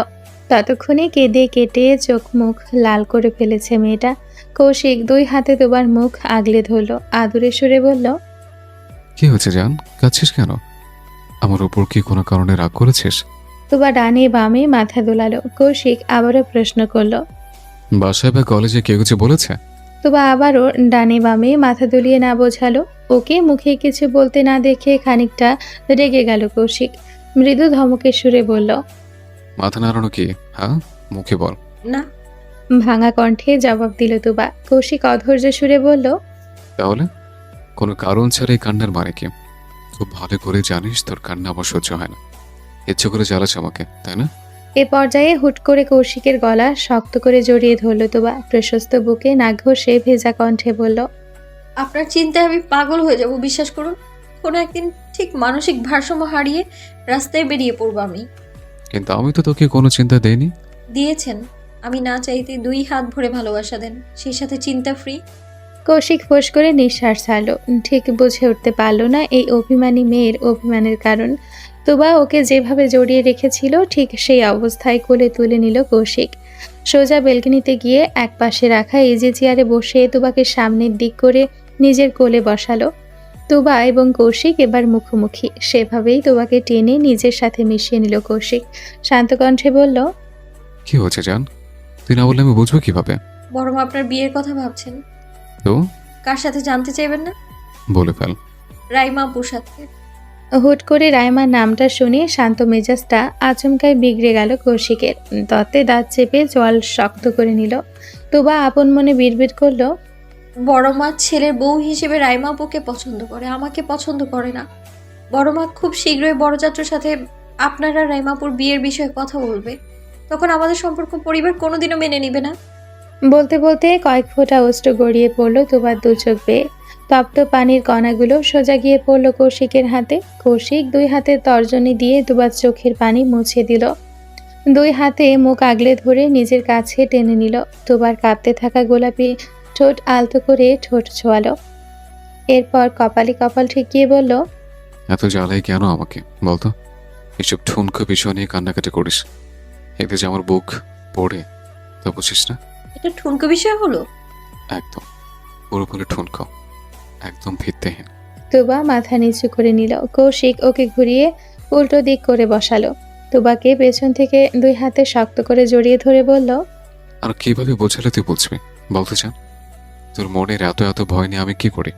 ততক্ষণে কেঁদে কেটে চোখ মুখ লাল করে ফেলেছে মেয়েটা। কৌশিক 2 হাতে তুবার মুখ আগলে ধরল, আদুরে সুরে বলল, কি হয়েছে জান, কাঁদছিস কেন? আমার উপর কি কোনো কারণে রাগ করেছিস? তুবা ডানে বামে মাথা দোলালো। কৌশিক আবারও প্রশ্ন করল, বাসায় বা কলেজে কেউ কিছু বলেছে? তুবা আবারও ডানে বামে মাথা দুলিয়ে না বোঝালো। ওকে মুখে কিছু বলতে না দেখে খানিকটা রেগে গেল কৌশিক। মৃদু ধমকের সুরে বলল, মাথা নাড়ানো কি? হ্যাঁ, মুখে বল। না। ভাঙা কণ্ঠে জবাব দিল তুবা। কৌশিক অধৈর্য সুরে বলল, তাহলে কোনো কারণ ছাড়াই কান্নার মানে কি? খুব ভালো করে জানিস তোর কান্না আমার সহ্য হয় না। ইচ্ছে করে জ্বালাস আমাকে, তাই না? এ পর্যায়ে হুট করে কৌশিকের গলা শক্ত করে জড়িয়ে ধরল তুবা। প্রশস্ত বুকে নাক ঘষে ভেজা কণ্ঠে বলল, আপনার চিন্তায় আমি পাগল হয়ে যাব, বিশ্বাস করুন। কোনো একদিন ঠিক মানসিক ভারসাম্য হারিয়ে রাস্তায় বেরিয়ে পড়বো আমি। কিন্তু আমি তো তোকে কোনো চিন্তা দেইনি। দিয়েছেন, আমি না চাইতে 2 হাত ভরে ভালোবাসা দেন, সেই সাথে চিন্তা ফ্রি। কৌশিক ফোঁস করে নিঃশ্বাস ছাড়ল। ঠিক বুঝে উঠতে পারল না এই অভিমানী মেয়ের অভিমানের কারণ। তুবা ওকে যেভাবে জড়িয়ে রেখেছিল ঠিক সেই অবস্থায় কোলে তুলে নিল কৌশিক। সোজা বেলকনিতে গিয়ে একপাশে রাখা ইজি চেয়ারে বসে তুবাকে সামনের দিক করে নিজের কোলে বসালো। তুবা এবং কৌশিক এবার মুখোমুখি। সেভাবেই তুবাকে টেনে নিজের সাথে মিশিয়ে নিল কৌশিক। শান্ত কণ্ঠে বলল, কি হচ্ছে জান? তুই না বললে আমি বুঝবো কিভাবে? বরং আপনার বিয়ের কথা ভাবছেন। তো কার সাথে জানতে চাইবেন না? বলে ফেল। রাইমা আপুর সাথে। হুট করে রাইমার নামটা শুনে শান্ত মেজাজটা আচমকাই বিগড়ে গেল কৌশিকের। ততে দাঁত চেপে জল শক্ত করে নিল। তুবা আপন মনে বিড়বিড় করলো, বড় মা ছেলের বউ হিসেবে রাইমা আপুকে পছন্দ করে, আমাকে পছন্দ করে না। বড় মা খুব শীঘ্রই বড়যাত্রার সাথে আপনারা রাইমাপুর বিয়ের বিষয়ে কথা বলবে। তখন আমাদের সম্পর্ক পরিবার কোনোদিনও মেনে নিবে না। বলতে বলতে কয়েক ফোঁটা অশ্রু গড়িয়ে পড়ল তুবার দু চোখ বেয়ে। তপ্ত পানির কণাগুলো সোজা গিয়ে পড়ল কৌশিকের হাতে। কৌশিক 2 হাতে তর্জনী দিয়ে তুবার চোখের পানি মুছে দিল। 2 হাতে মুখ আগলে ধরে নিজের কাছে টেনে নিল। তুবার কাঁপতে থাকা গোলাপি ঠোঁট আলতো করে ঠোঁট ছোঁয়ালো। এরপর কপালে কপাল ঠেকিয়ে বলল, এত জ্বালাই কেন আমাকে বলতো? এসব ঠুনকো বিষয় নিয়ে কান্নাকাটি করিস, এতে যে আমার বুক পড়ে, তা বুঝিস না? এটা ঠুনকো বিষয় হলো? একদম পুরোপুরি ঠুনকো, একদম ভিত্তিহীন। তুবা মাথা নিচু করে নিল। কৌশিক ওকে ঘুরিয়ে উল্টো দিক করে বসালো। তুবাকে পেছন থেকে 2 হাতে শক্ত করে জড়িয়ে ধরে বলল, আর কিভাবে বোঝালে তুই বুঝবি বলতে চান? তোর মনের এত এত ভয় নিয়ে আমি কি করি?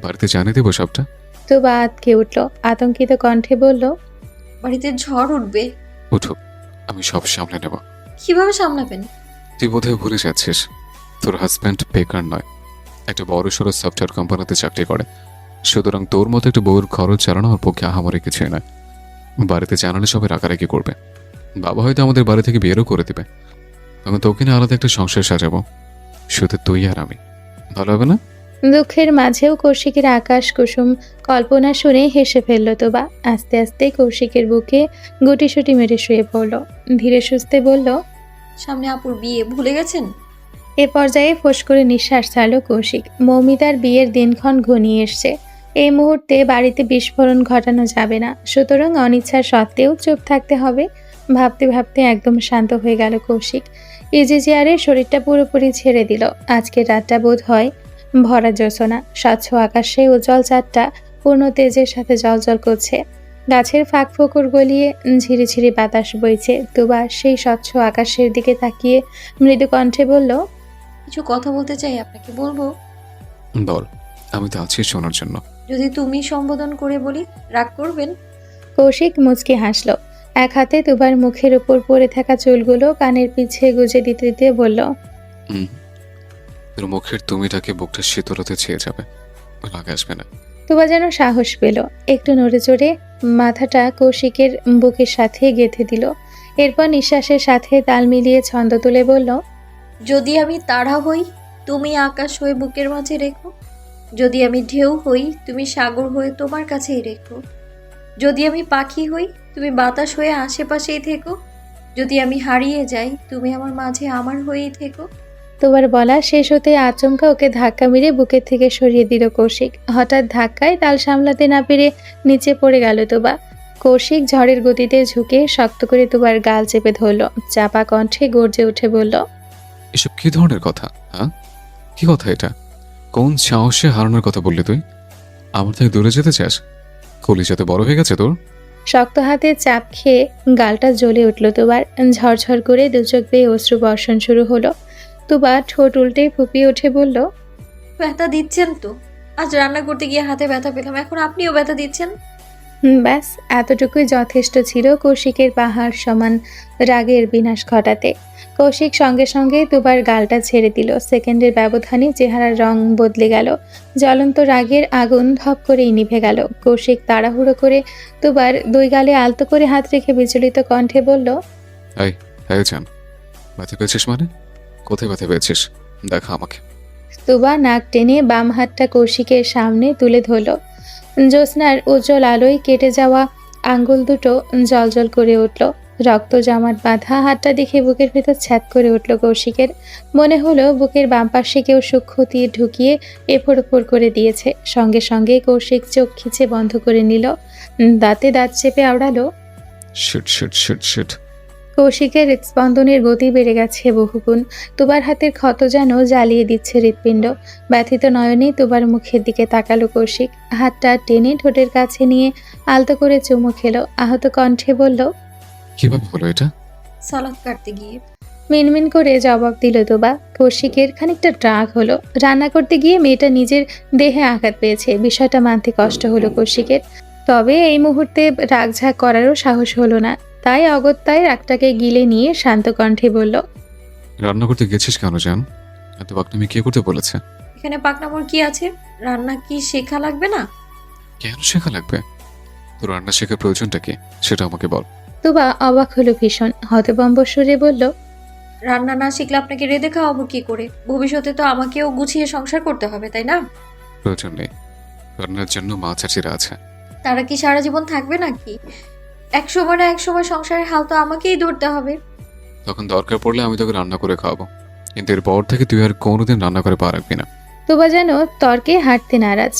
বাড়িতে জানিয়ে দেবো সবটা? তুবা আতকে উঠল। আতঙ্কিত কণ্ঠে বলল, বাড়িতে ঝড় উঠবে। উঠুক, আমি সব সামলে নেব। কিভাবে সামলাবেন? তুই বোধহয় ভুলে যাচ্ছিস, তোর হাজব্যান্ড বেকার নয়, একটা বড় সড়ো সফটওয়্যার কোম্পানিতে চাকরি করে। সুতরাং তোর মতো একটা বউর খরচ চালানো আমার পক্ষে আহামরি কিছুই নয়। বাড়িতে জানালে সবাই রাগারাগি করবে। বাবা হয়তো আমাদের বাড়ি থেকে বেরও করে দেবে। আমি তোকে নিয়ে আলাদা একটা সংসার সাজাবো, শুধু তুই আর আমি। ভালো হবে না? দুঃখের মাঝেও কৌশিকের আকাশ কুসুম কল্পনা শুনে হেসে ফেলল তোবা। আস্তে আস্তে কৌশিকের বুকে গুটিসুটি মেরে শুয়ে পড়ল। ধীরে সুস্থে বলল, সামনে আপুর বিয়ে, ভুলে গেছেন? এ পর্যায়ে ফোঁস করে নিঃশ্বাস ছাড়ল কৌশিক। মৌমিতার বিয়ের দিনক্ষণ ঘনিয়ে এসছে। এই মুহূর্তে বাড়িতে বিস্ফোরণ ঘটানো যাবে না। সুতরাং অনিচ্ছা সত্ত্বেও চুপ থাকতে হবে। ভাবতে ভাবতে একদম শান্ত হয়ে গেল কৌশিক। ইজি চেয়ারে শরীরটা পুরোপুরি ছেড়ে দিল। আজকের রাতটা বোধ হয় ভরা জ্যোৎস্না। স্বচ্ছ আকাশে উজ্জ্বল চাঁদটা পূর্ণ তেজের সাথে জ্বলজ্বল করছে। গাছের ফাঁক ফোকর গলিয়ে ঝিরিঝিরি বাতাস বইছে। তুবা সেই স্বচ্ছ আকাশের দিকে তাকিয়ে মৃদু কণ্ঠে বলল, কিছু কথা বলতে চাই আপনাকে, বলবো? বল, আমি তো আছি শোনার জন্য। যদি তুমি সম্বোধন করে বলি, রাগ করবেন? কৌশিক মুচকি হাসল। এক হাতে তুবার মুখের উপর পড়ে থাকা চুলগুলো কানের পিছে গুজে দিতে দিতে বলল, তোর মুখের তুমিটাকে বুকটা শীতলতে ছেয়ে যাবে, রাগ আসবে না। তুবা যেন সাহস পেল। একটু নড়ে চড়ে মাথাটা কৌশিকের বুকের সাথে গেঁথে দিল। এরপর নিঃশ্বাসের সাথে তাল মিলিয়ে ছন্দ তুলে বলল, যদি আমি তারা হই, তুমি আকাশ হয়ে বুকের মাঝে রেখো। যদি আমি ঢেউ হই, তুমি সাগর হয়ে তোমার কাছেই রেখো। যদি আমি পাখি হই, তুমি বাতাস হয়ে আশেপাশেই থেকো। যদি আমি হারিয়ে যাই, তুমি আমার মাঝে আমার হয়েই থেকো। তুবার বলা শেষ হতে আচমকা ওকে ধাক্কা মেরে বুকের থেকে সরিয়ে দিল কৌশিক। হঠাৎ ধাক্কায় তাল সামলাতে না পেরে নিচে পড়ে গেল তুবা। কৌশিক ঝড়ের গতিতে ঝুঁকে শক্ত করে তুবার গাল চেপে ধরল। চাপা কণ্ঠে গর্জে উঠে বলল, এসব কি ধরনের কথা? হ্যাঁ, কি কথা এটা? কোন সাহসে হারানোর কথা বললি তুই? আমার থেকে দূরে যেতে চাস? কলিজাতে বড় হয়ে গেছে তোর? শক্ত হাতে চাপ খেয়ে গালটা জ্বলে উঠল তুবার। ঝরঝর করে দু চোখ বেয়ে অশ্রু বর্ষণ শুরু হলো। তুবা ঠোঁট উল্টে ফুপিয়ে উঠে বলল, ব্যথা দিচ্ছেন তো? আজ রান্না করতে গিয়ে হাতে ব্যথা পেলাম, এখন আপনিও ব্যথা দিচ্ছেন। ব্যাস এতটুকুই যথেষ্ট ছিল কৌশিকের পাহাড় সমান রাগের বিনাশ ঘটাতে। কৌশিক সঙ্গে সঙ্গে দুবার গালটা ছেড়ে দিল। সেকেন্ডের ব্যবধানে চেহারার রং বদলে গেল। জ্বলন্ত রাগের আগুন ধপ করেই নিভে গেল। কৌশিক তাড়াহুড়ো করে দুবার দুই গালে আলতো করে হাত রেখে বিচলিত কণ্ঠে বলল, এই এই জান, ব্যথা পেয়েছিস মানে? কোথায় ব্যথা পেয়েছিস দেখা আমাকে। তুবা নাক টেনে বাম হাতটা কৌশিকের সামনে তুলে ধরল। জ্যোৎস্নার উজ্জ্বল আলোয় কেটে যাওয়া আঙ্গুল দুটো জলজল করে উঠল। রক্ত জমাট বাঁধা হাতটা দেখে বুকের ভেতর ছ্যাদ করে উঠল কৌশিকের। মনে হলো বুকের বাম পাশে কেউ সূক্ষ্ম তীর ঢুকিয়ে এফোড় ওপর করে দিয়েছে। সঙ্গে সঙ্গে কৌশিক চোখ খিচে বন্ধ করে নিল। দাঁতে দাঁত চেপে আওড়ালো। Shit shit shit shit. কৌশিকের হৃৎস্পন্দনের গতি বেড়ে গেছে বহুগুণ। তুবার হাতের ক্ষত যেন জ্বালিয়ে দিচ্ছে হৃৎপিণ্ড। ব্যথিত নয়নে তুবার মুখের দিকে তাকালো কৌশিক। হাতটা টেনে ঠোঁটের কাছে নিয়ে আলতো করে চুমু খেলো। আহত কণ্ঠে বলল, কিভাবে হলো এটা? সালাদ কাটতে গিয়ে। মিনমিন করে জবাব দিল তুবা। কৌশিকের খানিকটা রাগ হলো। রান্না করতে গিয়ে মেয়েটা নিজের দেহে আঘাত পেয়েছে, বিষয়টা মানতে কষ্ট হলো কৌশিকের। তবে এই মুহূর্তে রাগঝাগ করারও সাহস হলো না। তাই অগত্যায় রাগটাকে গিলে নিয়ে শান্ত কণ্ঠে বলল, রান্না করতে গেছিস কেন জান? এত বাকনামি কে করতে বলেছে? এখানে পাকনামোর কি আছে? রান্না কি শেখা লাগবে না? কেন শেখা লাগবে? তোর রান্না শেখার প্রয়োজনটা কি সেটা আমাকে বল। তুবা অবাক হলো ভীষণ। হতভম্ব সুরে বলল, রান্না না শিখলে আপনাকে রেঁধে খাওয়াবো কি করে? ভবিষ্যতে তো আমাকেও গুছিয়ে সংসার করতে হবে, তাই না? প্রয়োজন নেই, রান্নার জন্য মা চাচিরা আছে। তারা কি সারা জীবন থাকবে নাকি? এক সময় না এক সময় সংসারের হাল তো আমাকেই ধরতে হবে। তখন দরকার পড়লে আমি তোকে রান্না করে খাওয়াবো, কিন্তু এরপর থেকে তুই আর কোনোদিন রান্না করে পা রাখবি না। তুবা যেন তর্কে হাঁটতে নারাজ।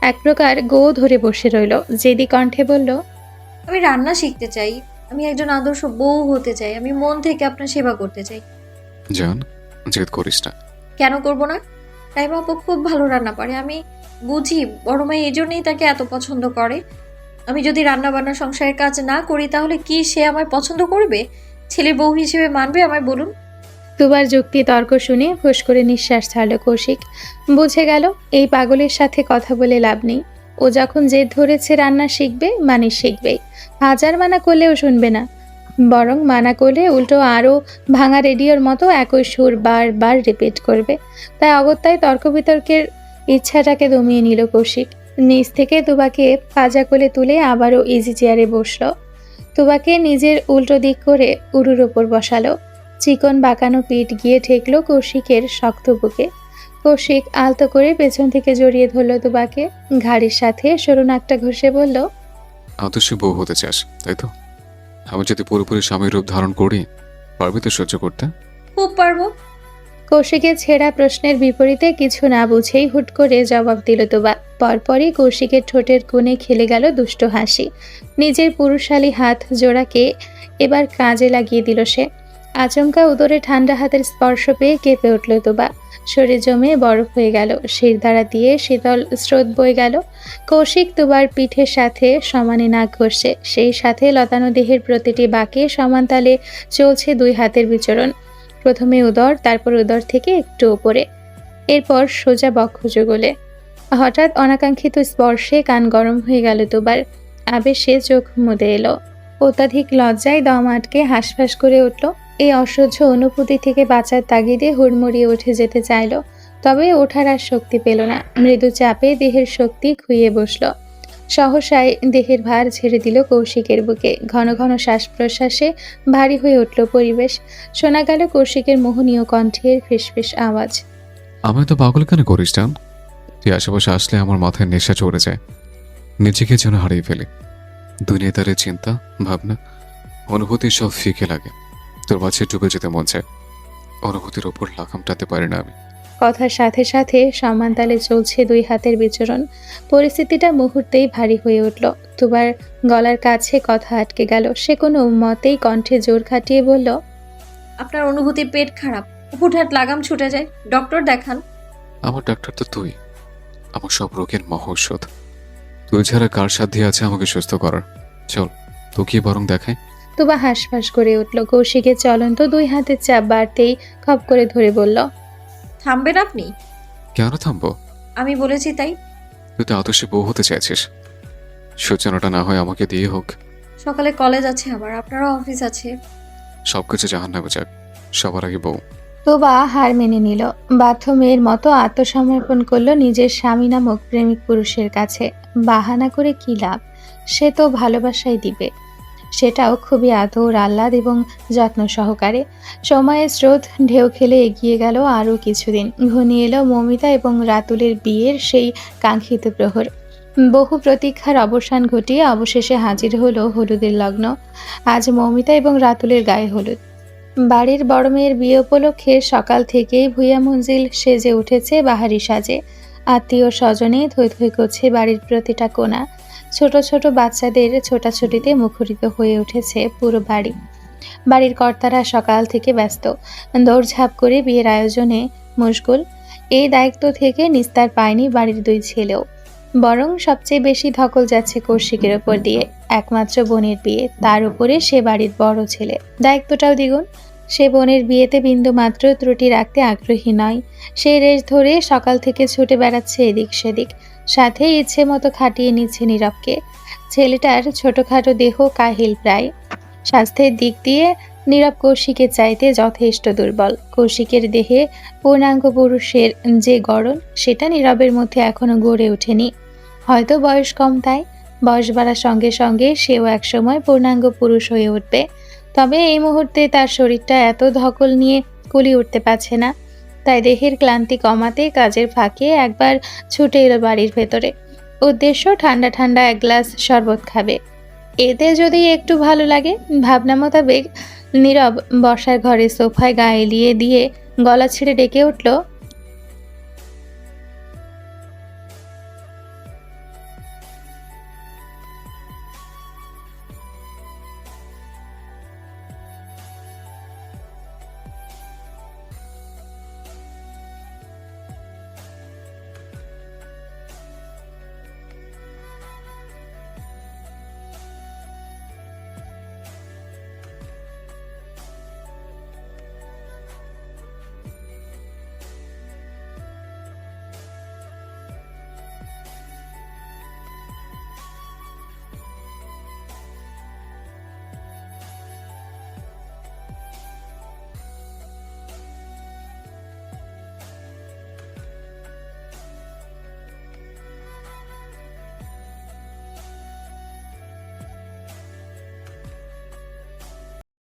এক প্রকার গো ধরে বসে রইল। জেদি কণ্ঠে বলল, আমি রান্না শিখতে চাই, আমি একজন আদর্শ বউ হতে চাই, আমি মন থেকে আপনার সেবা করতে চাই। জান, জেদ করিস না। কেন করব না? রাইমা আপু খুব ভালো রান্না পারে, আমি বুঝি। বড় মেয়ে এই জন্যই তাকে এত পছন্দ করে। আমি যদি রান্না বান্না সংসারের কাজ না করি তাহলে কি সে আমায় পছন্দ করবে? ছেলে বউ হিসেবে মানবে আমায়, বলুন? তুবার যুক্তি তর্ক শুনে হুশ করে নিঃশ্বাস ছাড়ল কৌশিক। বুঝে গেল এই পাগলের সাথে কথা বলে লাভ নেই। ও যখন জেদ ধরেছে রান্না শিখবে মানে শিখবেই। হাজার মানা করলেও শুনবে না, বরং মানা করলে উল্টো আরও ভাঙা রেডিওর মতো একই সুর বারবার রিপিট করবে। তাই অগত্যায় তর্ক বিতর্কের ইচ্ছাটাকে দমিয়ে নিল কৌশিক। নিচ থেকে তুবাকে পাজা কোলে তুলে আবারও ইজি চেয়ারে বসলো। তুবাকে নিজের উল্টো দিক করে উরুর ওপর বসালো। চিকন বাঁকানো পিঠ গিয়ে ঠেকলো কৌশিকের শক্ত বুকে। কৌশিক আলতো করে পেছন থেকে জড়িয়ে ধরলো তুবাকে। ঘাড়ির সাথে সরু নাকটা ঘষে বলল, আদর্শ বউ হতে চাস তাই তো? আমি যদি পুরোপুরি স্বামীর রূপ ধারণ করি, পারবি তো সহ্য করতে? খুব পারবো। কৌশিকের ছেঁড়া প্রশ্নের বিপরীতে কিছু না বুঝেই হুট করে জবাব দিল তুবা। পরপরই কৌশিকের ঠোঁটের কোণে খেলে গেল দুষ্ট হাসি। নিজের পুরুষালী হাত জোড়াকে এবার কাজে লাগিয়ে দিল সে। আচমকা উদরে ঠান্ডা হাতের স্পর্শ পেয়ে কেঁপে উঠল তুবা। শরীর জমে বরফ হয়ে গেল। শিরদাঁড়া দিয়ে শীতল স্রোত বয়ে গেল। কৌশিক তুবার পিঠের সাথে সমানে নাক ঘষছে। সেই সাথে লতানো দেহের প্রতিটি বাঁকে সমান তালে চলছে দুই হাতের বিচরণ। প্রথমে উদর, তারপর উদর থেকে একটু উপরে, এরপর সোজা বক্ষযুগলে। হঠাৎ অনাকাঙ্ক্ষিত স্পর্শে কান গরম হয়ে গেল তুবার। আবেশে চোখ মুদে এলো। অত্যাধিক লজ্জায় দম আটকে হাঁসফাঁস করে উঠল। এই অসহ্য অনুভূতি থেকে বাঁচার তাগিদে হুড়মুড়িয়ে উঠে যেতে চাইল, তবে ওঠার আর শক্তি পেল না। মৃদু চাপে দেহের শক্তি খুইয়ে বসল। সহসায় দেহের ভার ছেড়ে দিল কৌশিকের বুকে। ঘন ঘন শ্বাস প্রশ্বাসে ভারী হয়ে উঠল পরিবেশ। শোনা গেল কৌশিকের মোহনীয় কণ্ঠের ফিসফিস আওয়াজ, আমায় তো পাগল কেন করিস জান? তুই আশেপাশে আসলে আমার মাথায় নেশা চড়ে যায়, নিজেকে যেন হারিয়ে ফেলি। দুনিয়াদারের চিন্তা ভাবনা অনুভূতি সব ফিকে লাগে। তোর মাঝে ডুবে যেতে মন চায়, অনুভূতির ওপর লাগাম টানতে পারি না আমি। কথার সাথে সাথে সমান তালে চলছে দুই হাতের বিচরণ। পরিস্থিতিটা মুহূর্তেই ভারী হয়ে উঠল। তুবার গলার কাছে কথা আটকে গেল। সে কোনো মতেই কণ্ঠে জোর খাটিয়ে বলল, আপনার অনুভূতির পেট খারাপ, হুটহাট লাগাম ছুটে যায়, ডক্টর দেখান। আমার ডাক্তার তো তুই, আমার সব রোগের মহৌষধ। তুই ছাড়া কার সাধ্য আছে আমাকে সুস্থ করার? চল তোকে বরং দেখায়। তুবা হাঁসফাঁস করে উঠল। কৌশিকের চলন্ত দুই হাতের চাপ বাড়তেই খপ করে ধরে বলল, থামবেন আপনি? কেন থামবো? আমি বলেছি তাই। তুই তো আদর্শে বউ হতে চাইছিস, সূচনাটা না হয় আমাকে দিয়ে হোক। সকালে কলেজ আছে, আবার আপনারও অফিস আছে। সবকিছু জাহান্নামে যাক, সবার আগে বউ। তোবা হার মেনে নিল। বাধ্য মেয়ের মতো আত্মসমর্পণ করলো নিজের স্বামী নামক প্রেমিক পুরুষের কাছে। বাহানা করে কি লাভ? সে তো ভালোবাসাই দিবে, সেটাও খুবই আদর আহ্লাদ এবং যত্ন সহকারে। সময়ের স্রোত ঢেউ খেলে এগিয়ে গেল আরও কিছুদিন। ঘনিয়ে এলো মৌমিতা এবং রাতুলের বিয়ের সেই কাঙ্ক্ষিত প্রহর। বহু প্রতীক্ষার অবসান ঘটিয়ে অবশেষে হাজির হলো হলুদের লগ্ন। আজ মৌমিতা এবং রাতুলের গায়ে হলুদ। বাড়ির বড় মেয়ের বিয়ে উপলক্ষে সকাল থেকেই ভুইয়া মঞ্জিল সেজে উঠেছে বাহারি সাজে। আত্মীয় স্বজনে থই থই করছে বাড়ির প্রতিটা কোণা। ছোট ছোট বাচ্চাদের ছোটাছুটিতে মুখরিত হয়ে উঠেছে পুরো বাড়ি। বাড়ির কর্তারা সকাল থেকে ব্যস্ত, দৌড়ঝাঁপ করে বিয়ের আয়োজনে মশগুল। এই দায়িত্ব থেকে নিস্তার পায়নি বাড়ির দুই ছেলেও, বরং সবচেয়ে বেশি ধকল যাচ্ছে কৌশিকের ওপর দিয়ে। একমাত্র বোনের বিয়ে, তার উপরে সে বাড়ির বড় ছেলে, দায়িত্বটাও দ্বিগুণ। সে বোনের বিয়েতে বিন্দু মাত্র ত্রুটি রাখতে আগ্রহী নয়। সে রেশ ধরে সকাল থেকে ছুটে বেড়াচ্ছে এদিক সেদিক, সাথে ইচ্ছে মতো খাটিয়ে নিচ্ছে নীরবকে। ছেলেটার ছোটখাটো দেহ কাহিল প্রায়, স্বাস্থ্যের দিক দিয়ে নীরব কৌশিকের চাইতে যথেষ্ট দুর্বল। কৌশিকের দেহে পূর্ণাঙ্গ পুরুষের যে গড়ন, সেটা নীরবের মধ্যে এখনো গড়ে ওঠেনি। হয়তো বয়স কম, তাই বয়স বাড়ার সঙ্গে সঙ্গে সেও একসময় পূর্ণাঙ্গ পুরুষ হয়ে উঠবে। তবে এই মুহূর্তে তার শরীরটা এত ধকল নিয়ে কুলিয়ে উঠতে পারছে না। তাই দেহের ক্লান্তি কমাতে কাজের ফাঁকে একবার ছুটে এলো বাড়ির ভেতরে। উদ্দেশ্য ঠান্ডা ঠান্ডা এক গ্লাস শরবত খাবে, এতে যদি একটু ভালো লাগে। ভাবনা মোতাবেক নীরব বসার ঘরে সোফায় গা এলিয়ে দিয়ে গলা ছেড়ে ডেকে উঠল,